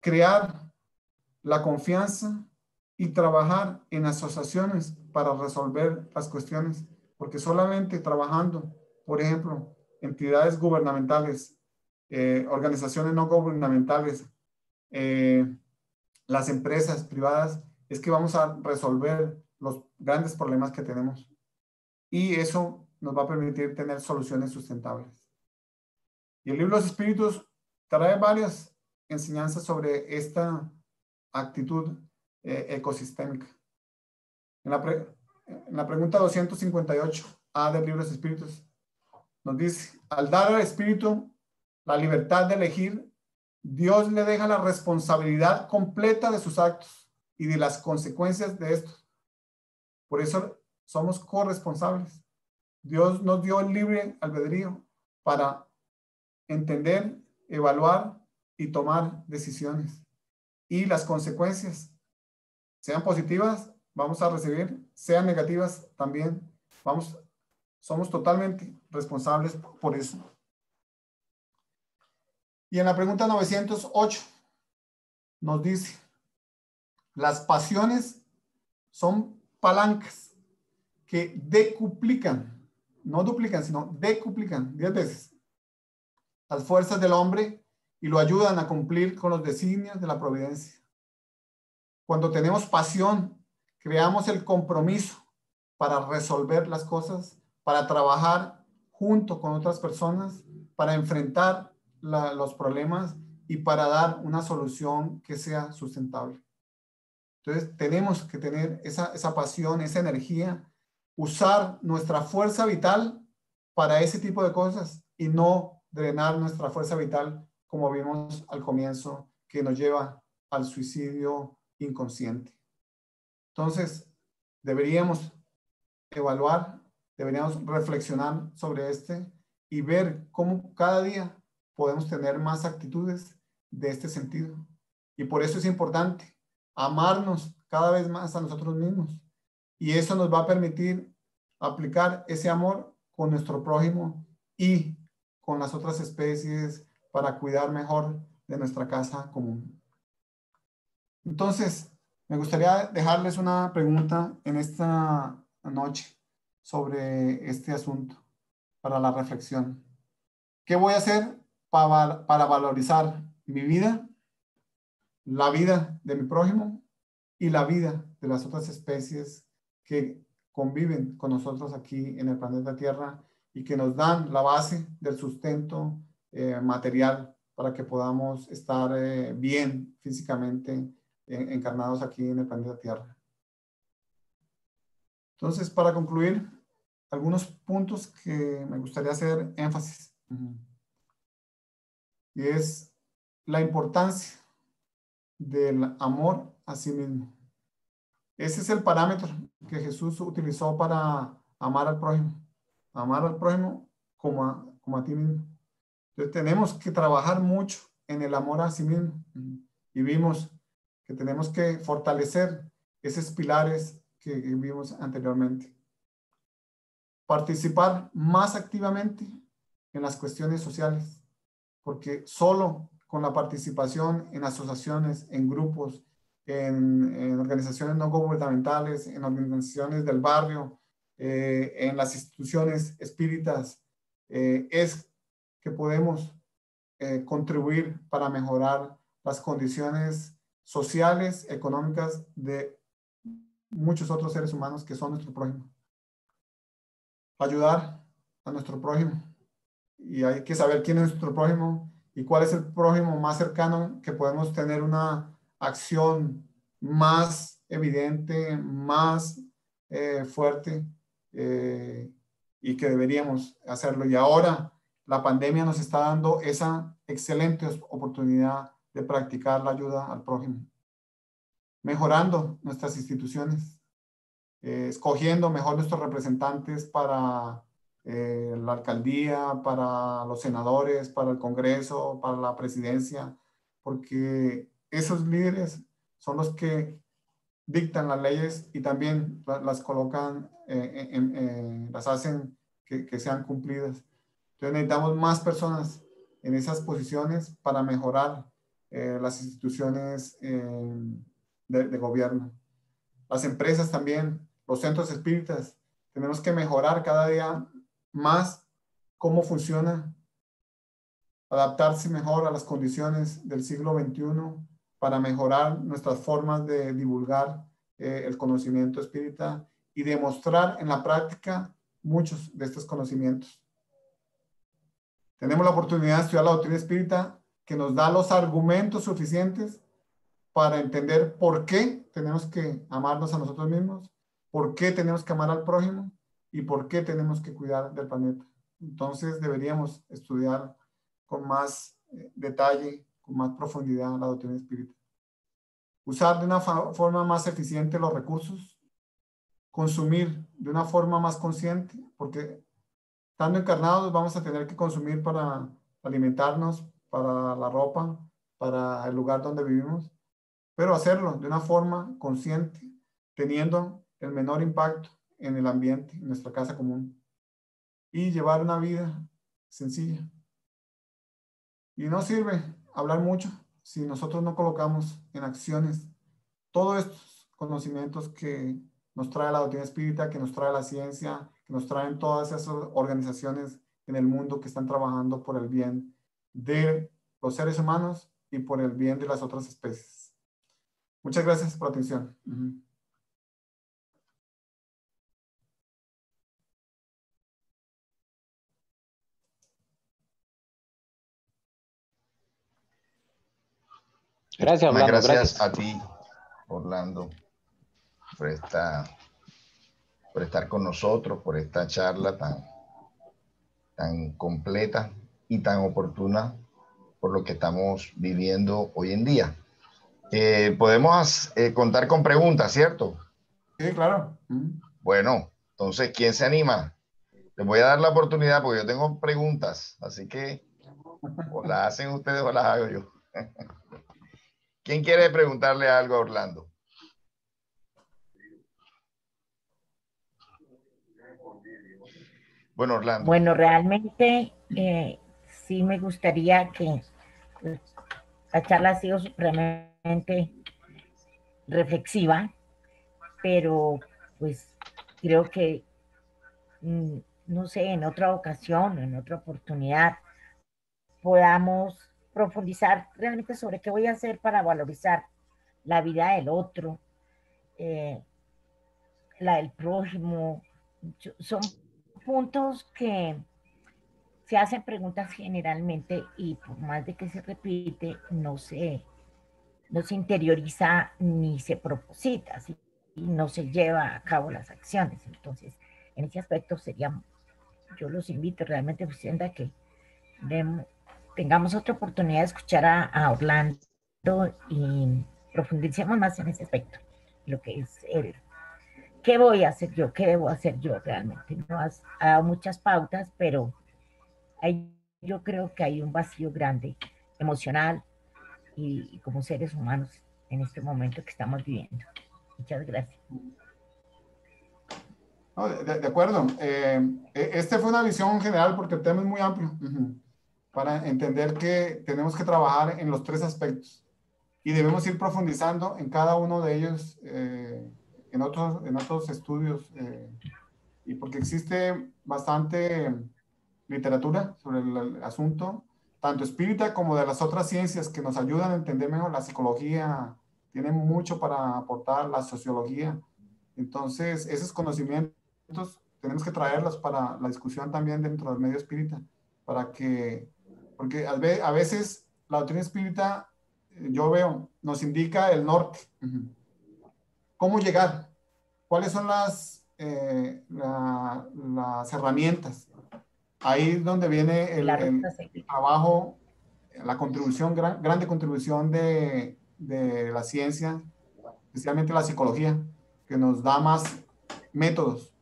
Crear la confianza y trabajar en asociaciones para resolver las cuestiones, porque solamente trabajando, por ejemplo, entidades gubernamentales, organizaciones no gubernamentales, las empresas privadas, es que vamos a resolver los grandes problemas que tenemos. Y eso nos va a permitir tener soluciones sustentables. Y el libro de los espíritus trae varias enseñanzas sobre esta actitud ecosistémica. En la pregunta 258A del libro de los espíritus nos dice, al dar al espíritu la libertad de elegir, Dios le deja la responsabilidad completa de sus actos y de las consecuencias de estos. Por eso somos corresponsables. Dios nos dio el libre albedrío para entender, evaluar y tomar decisiones. Y las consecuencias, sean positivas, vamos a recibir, sean negativas también, somos totalmente responsables por eso. Y en la pregunta 908 nos dice, las pasiones son palancas que decuplican, no duplican, sino decuplican 10 veces las fuerzas del hombre y lo ayudan a cumplir con los designios de la providencia. Cuando tenemos pasión, creamos el compromiso para resolver las cosas, para trabajar junto con otras personas, para enfrentar los problemas y para dar una solución que sea sustentable. Entonces, tenemos que tener esa pasión, esa energía, usar nuestra fuerza vital para ese tipo de cosas y no drenar nuestra fuerza vital como vimos al comienzo, que nos lleva al suicidio inconsciente. Entonces, deberíamos evaluar, deberíamos reflexionar sobre y ver cómo cada día podemos tener más actitudes de este sentido. Y por eso es importante amarnos cada vez más a nosotros mismos. Y eso nos va a permitir aplicar ese amor con nuestro prójimo y con las otras especies para cuidar mejor de nuestra casa común. Entonces, me gustaría dejarles una pregunta en esta noche sobre este asunto para la reflexión. ¿Qué voy a hacer para valorizar mi vida, la vida de mi prójimo y la vida de las otras especies que conviven con nosotros aquí en el planeta Tierra y que nos dan la base del sustento material para que podamos estar bien físicamente encarnados aquí en el planeta Tierra? Entonces, para concluir, algunos puntos que me gustaría hacer énfasis. Y es la importancia del amor a sí mismo. Ese es el parámetro que Jesús utilizó para amar al prójimo. Amar al prójimo como a ti mismo. Entonces tenemos que trabajar mucho en el amor a sí mismo. Y vimos que tenemos que fortalecer esos pilares que vimos anteriormente. Participar más activamente en las cuestiones sociales, porque solo con la participación en asociaciones, en grupos, en organizaciones no gubernamentales, en organizaciones del barrio, en las instituciones espíritas, es que podemos contribuir para mejorar las condiciones sociales, económicas de muchos otros seres humanos que son nuestro prójimo. Ayudar a nuestro prójimo. Y hay que saber quién es nuestro prójimo y cuál es el prójimo más cercano que podemos tener una acción más evidente, más fuerte y que deberíamos hacerlo. Y ahora la pandemia nos está dando esa excelente oportunidad de practicar la ayuda al prójimo, mejorando nuestras instituciones, escogiendo mejor nuestros representantes para la alcaldía, para los senadores, para el Congreso, para la presidencia, porque esos líderes son los que dictan las leyes y también las colocan, las hacen que sean cumplidas. Entonces necesitamos más personas en esas posiciones para mejorar las instituciones de gobierno. las empresas también, los centros espíritas. Tenemos que mejorar cada día más cómo funciona, adaptarse mejor a las condiciones del siglo XXI para mejorar nuestras formas de divulgar el conocimiento espírita y demostrar en la práctica muchos de estos conocimientos. Tenemos la oportunidad de estudiar la doctrina espírita que nos da los argumentos suficientes para entender por qué tenemos que amarnos a nosotros mismos, por qué tenemos que amar al prójimo y por qué tenemos que cuidar del planeta. Entonces deberíamos estudiar con más detalle, con más profundidad la doctrina espírita. Usar de una forma más eficiente los recursos, consumir de una forma más consciente, porque estando encarnados vamos a tener que consumir para alimentarnos, para la ropa, para el lugar donde vivimos, pero hacerlo de una forma consciente, teniendo el menor impacto en el ambiente, en nuestra casa común, y llevar una vida sencilla. Y no sirve hablar mucho si nosotros no colocamos en acciones todos estos conocimientos que nos trae la doctrina espírita, que nos trae la ciencia, que nos traen todas esas organizaciones en el mundo que están trabajando por el bien de los seres humanos y por el bien de las otras especies. Muchas gracias por la atención. Gracias, Muchas Orlando, gracias gracias. a ti, Orlando, por por estar con nosotros, por esta charla tan completa y tan oportuna por lo que estamos viviendo hoy en día. Podemos contar con preguntas, ¿cierto? Sí, claro. Bueno, entonces, ¿quién se anima? Les voy a dar la oportunidad porque yo tengo preguntas, así que o las hacen ustedes o las hago yo. ¿Quién quiere preguntarle algo a Orlando? Bueno, Orlando. Bueno, realmente sí me gustaría que pues, la charla ha sido supremamente reflexiva, pero pues creo que, no sé, en otra ocasión, en otra oportunidad, podamos profundizar realmente sobre qué voy a hacer para valorizar la vida del otro, eh, la del prójimo. Son puntos que se hacen preguntas generalmente y por más de que se repite, no se interioriza ni se proposita, ¿sí? Y no se lleva a cabo las acciones. Entonces, en ese aspecto sería, yo los invito realmente, Lucinda, que demos, tengamos otra oportunidad de escuchar a Orlando y profundicemos más en ese aspecto, lo que es el, ¿qué voy a hacer yo? ¿Qué debo hacer yo realmente? No ha dado muchas pautas, pero yo creo que hay un vacío grande emocional y como seres humanos en este momento que estamos viviendo. Muchas gracias. No, de acuerdo. Este fue una visión general porque el tema es muy amplio. Para entender que tenemos que trabajar en los tres aspectos y debemos ir profundizando en cada uno de ellos en otros estudios y porque existe bastante literatura sobre el asunto, tanto espírita como de las otras ciencias que nos ayudan a entender mejor. La psicología tiene mucho para aportar, la sociología. Entonces, esos conocimientos tenemos que traerlos para la discusión también dentro del medio espírita, para que, porque a veces la doctrina espírita, yo veo, nos indica el norte. ¿Cómo llegar? ¿Cuáles son las herramientas? Ahí es donde viene La el ruta seguida. trabajo, la contribución, grande contribución de la ciencia, especialmente la psicología, que nos da más métodos.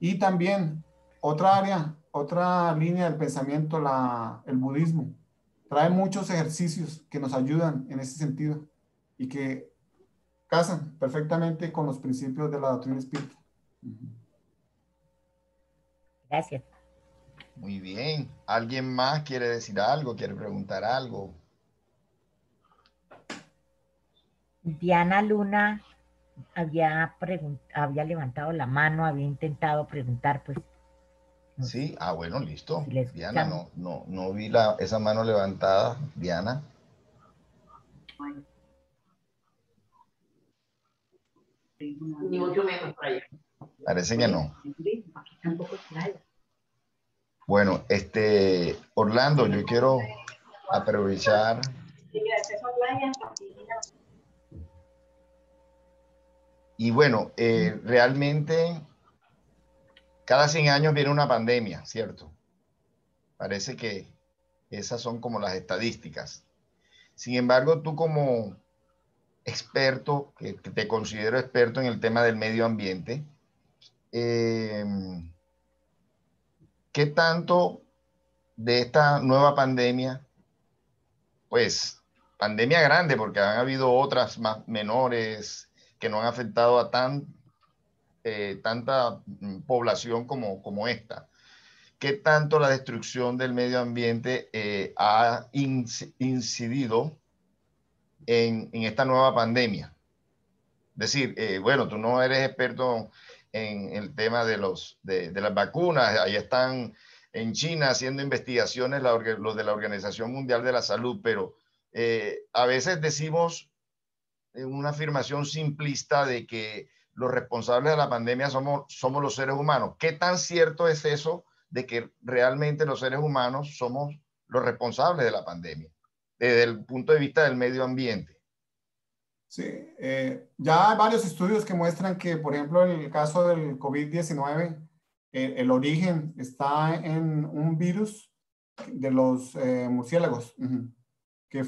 Y también otra área, otra línea del pensamiento, el budismo. Trae muchos ejercicios que nos ayudan en ese sentido y que casan perfectamente con los principios de la doctrina espírita. Gracias. Muy bien. ¿Alguien más quiere decir algo? ¿Quiere preguntar algo? Diana Luna había levantado la mano, había intentado preguntar, pues, no sé Sí, ah, bueno, listo. si le Diana, escuchamos. no vi esa mano levantada. Diana, Ni mucho menos por allá. parece que no. Aquí tampoco es playa. Bueno, Orlando, yo quiero aprovechar y bueno, realmente cada 100 años viene una pandemia, ¿cierto? Parece que esas son como las estadísticas. Sin embargo, tú como experto, que te considero experto en el tema del medio ambiente, eh, ¿qué tanto de esta nueva pandemia, pues pandemia grande, porque han habido otras más menores que no han afectado a tanta población como esta? ¿Qué tanto la destrucción del medio ambiente ha incidido en esta nueva pandemia? Es decir, bueno, tú no eres experto en el tema de las vacunas, ahí están en China haciendo investigaciones los de la Organización Mundial de la Salud, pero a veces decimos una afirmación simplista de que los responsables de la pandemia somos los seres humanos. ¿Qué tan cierto es eso de que realmente los seres humanos somos los responsables de la pandemia desde el punto de vista del medio ambiente? Sí, ya hay varios estudios que muestran que, por ejemplo, en el caso del COVID-19, el origen está en un virus de los murciélagos, que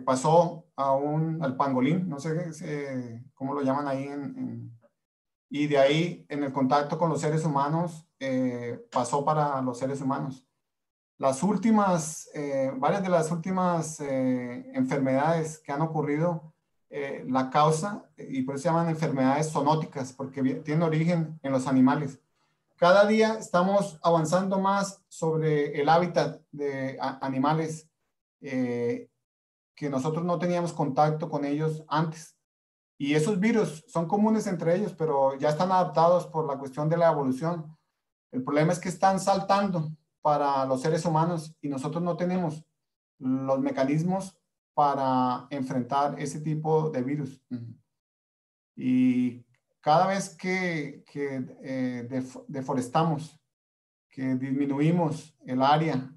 pasó al pangolín, no sé cómo lo llaman ahí, y de ahí en el contacto con los seres humanos pasó para los seres humanos. Varias de las últimas enfermedades que han ocurrido, la causa, y por eso se llaman enfermedades zoonóticas, porque tienen origen en los animales. Cada día estamos avanzando más sobre el hábitat de animales que nosotros no teníamos contacto con ellos antes. Y esos virus son comunes entre ellos, pero ya están adaptados por la cuestión de la evolución. El problema es que están saltando para los seres humanos y nosotros no tenemos los mecanismos para enfrentar ese tipo de virus. Y cada vez que deforestamos, que disminuimos el área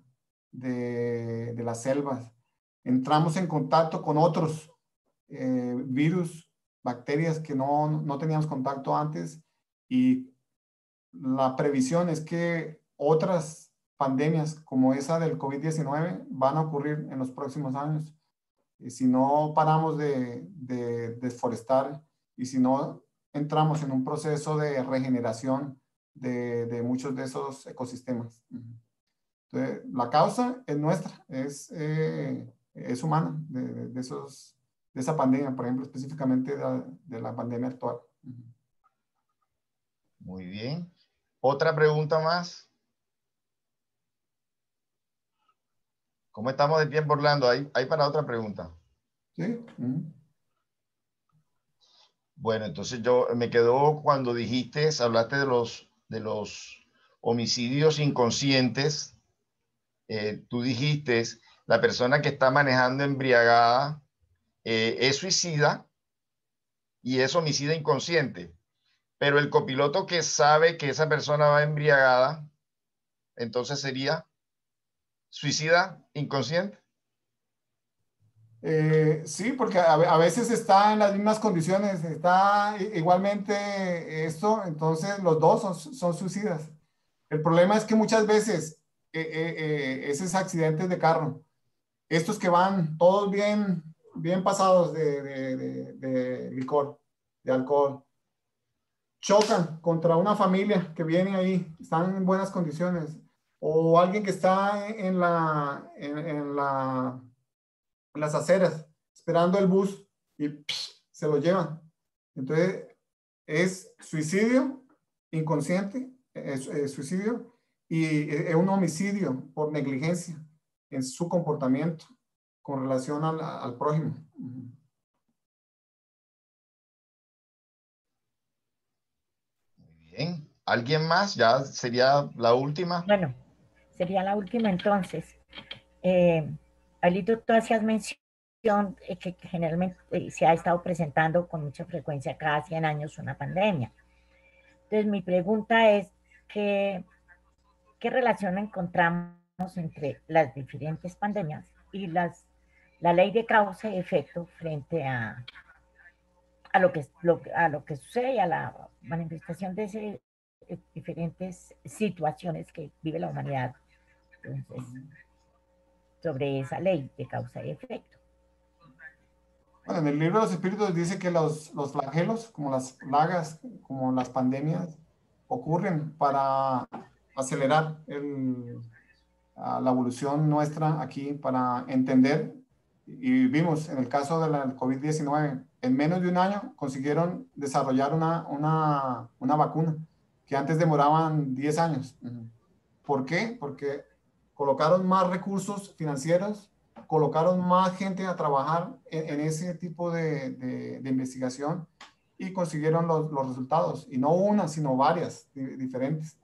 de las selvas, entramos en contacto con otros virus, bacterias que no teníamos contacto antes, y la previsión es que otras pandemias como esa del COVID-19 van a ocurrir en los próximos años. Y si no paramos de deforestar y si no entramos en un proceso de regeneración de muchos de esos ecosistemas. Entonces, la causa es nuestra, es humana, de esa pandemia, por ejemplo, específicamente de la pandemia actual. Muy bien. Otra pregunta más. ¿Cómo estamos de tiempo, Orlando? ¿Hay para otra pregunta? Sí. Bueno, entonces yo me quedo cuando hablaste de los homicidios inconscientes. Tú dijiste, la persona que está manejando embriagada es suicida y es homicida inconsciente, pero el copiloto que sabe que esa persona va embriagada, entonces sería suicida inconsciente. Sí, porque a veces está en las mismas condiciones, está igualmente esto, entonces los dos son suicidas. El problema es que muchas veces esos accidentes de carro, estos que van todos bien pasados de licor, de alcohol, chocan contra una familia que viene ahí, están en buenas condiciones, o alguien que está en las aceras, esperando el bus y se lo llevan. Entonces, es suicidio inconsciente, es suicidio, y es un homicidio por negligencia en su comportamiento con relación al prójimo. Bien. ¿Alguien más? Ya sería la última. Bueno, sería la última entonces. Alito, tú hacías mención que generalmente se ha estado presentando con mucha frecuencia cada 100 años una pandemia. Entonces, mi pregunta es, ¿qué relación encontramos entre las diferentes pandemias y la ley de causa y efecto frente a lo que sucede y a la manifestación de ese, diferentes situaciones que vive la humanidad? Entonces, sobre esa ley de causa y efecto. Bueno, en el libro de los espíritus dice que los flagelos, como las plagas, como las pandemias, ocurren para acelerar la evolución nuestra aquí, para entender. Y vimos en el caso de la COVID-19, en menos de un año consiguieron desarrollar una vacuna que antes demoraban 10 años. ¿Por qué? Porque colocaron más recursos financieros, colocaron más gente a trabajar en ese tipo de investigación y consiguieron los resultados. Y no una, sino varias diferentes.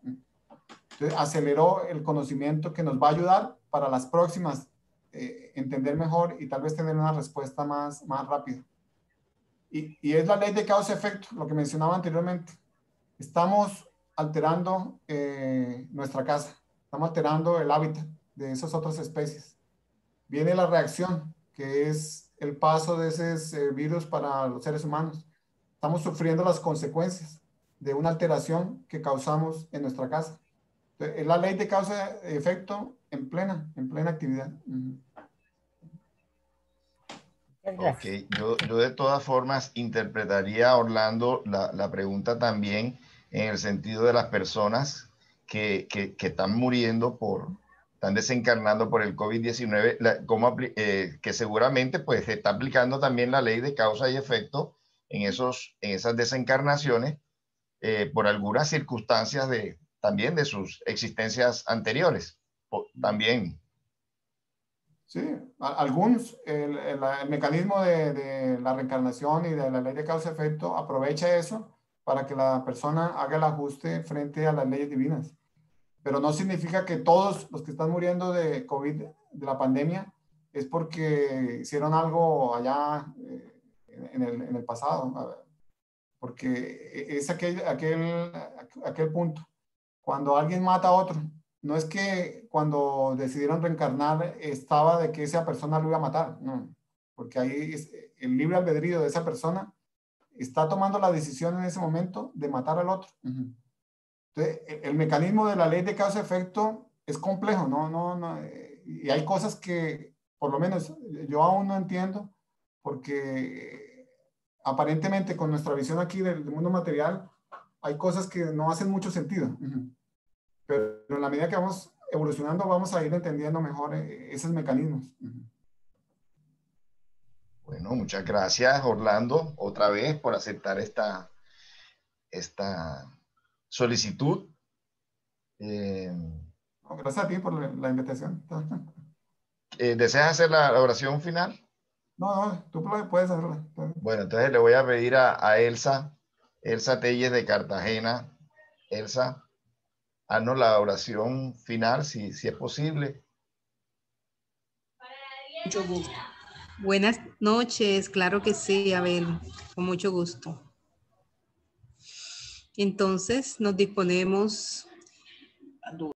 Entonces, aceleró el conocimiento que nos va a ayudar para las próximas entender mejor y tal vez tener una respuesta más rápida. Y es la ley de causa-efecto, lo que mencionaba anteriormente. Estamos alterando nuestra casa, estamos alterando el hábitat de esas otras especies. Viene la reacción, que es el paso de ese virus para los seres humanos. Estamos sufriendo las consecuencias de una alteración que causamos en nuestra casa. Entonces, es la ley de causa-efecto en plena actividad. Ok, yo de todas formas interpretaría, Orlando, la pregunta también en el sentido de las personas que están muriendo están desencarnando por el COVID-19, que seguramente pues está aplicando también la ley de causa y efecto en esas desencarnaciones por algunas circunstancias también de sus existencias anteriores. También. Sí, algunos, el mecanismo de la reencarnación y de la ley de causa-efecto aprovecha eso para que la persona haga el ajuste frente a las leyes divinas. Pero no significa que todos los que están muriendo de COVID, de la pandemia, es porque hicieron algo allá en el pasado. Porque es aquel punto. Cuando alguien mata a otro, no es que cuando decidieron reencarnar estaba de que esa persona lo iba a matar, no, porque ahí el libre albedrío de esa persona está tomando la decisión en ese momento de matar al otro. Entonces, el mecanismo de la ley de causa-efecto es complejo, no, y hay cosas que por lo menos yo aún no entiendo, porque aparentemente con nuestra visión aquí del mundo material hay cosas que no hacen mucho sentido. Pero en la medida que vamos evolucionando, vamos a ir entendiendo mejor esos mecanismos. Bueno, muchas gracias, Orlando, otra vez por aceptar esta solicitud. Gracias a ti por la invitación. ¿Deseas hacer la oración final? No, tú puedes hacerla. Bueno, entonces le voy a pedir a Elsa Telles de Cartagena. Elsa, haznos la oración final, si es posible. Mucho gusto. Buenas noches, claro que sí, Abel, con mucho gusto. Entonces nos disponemos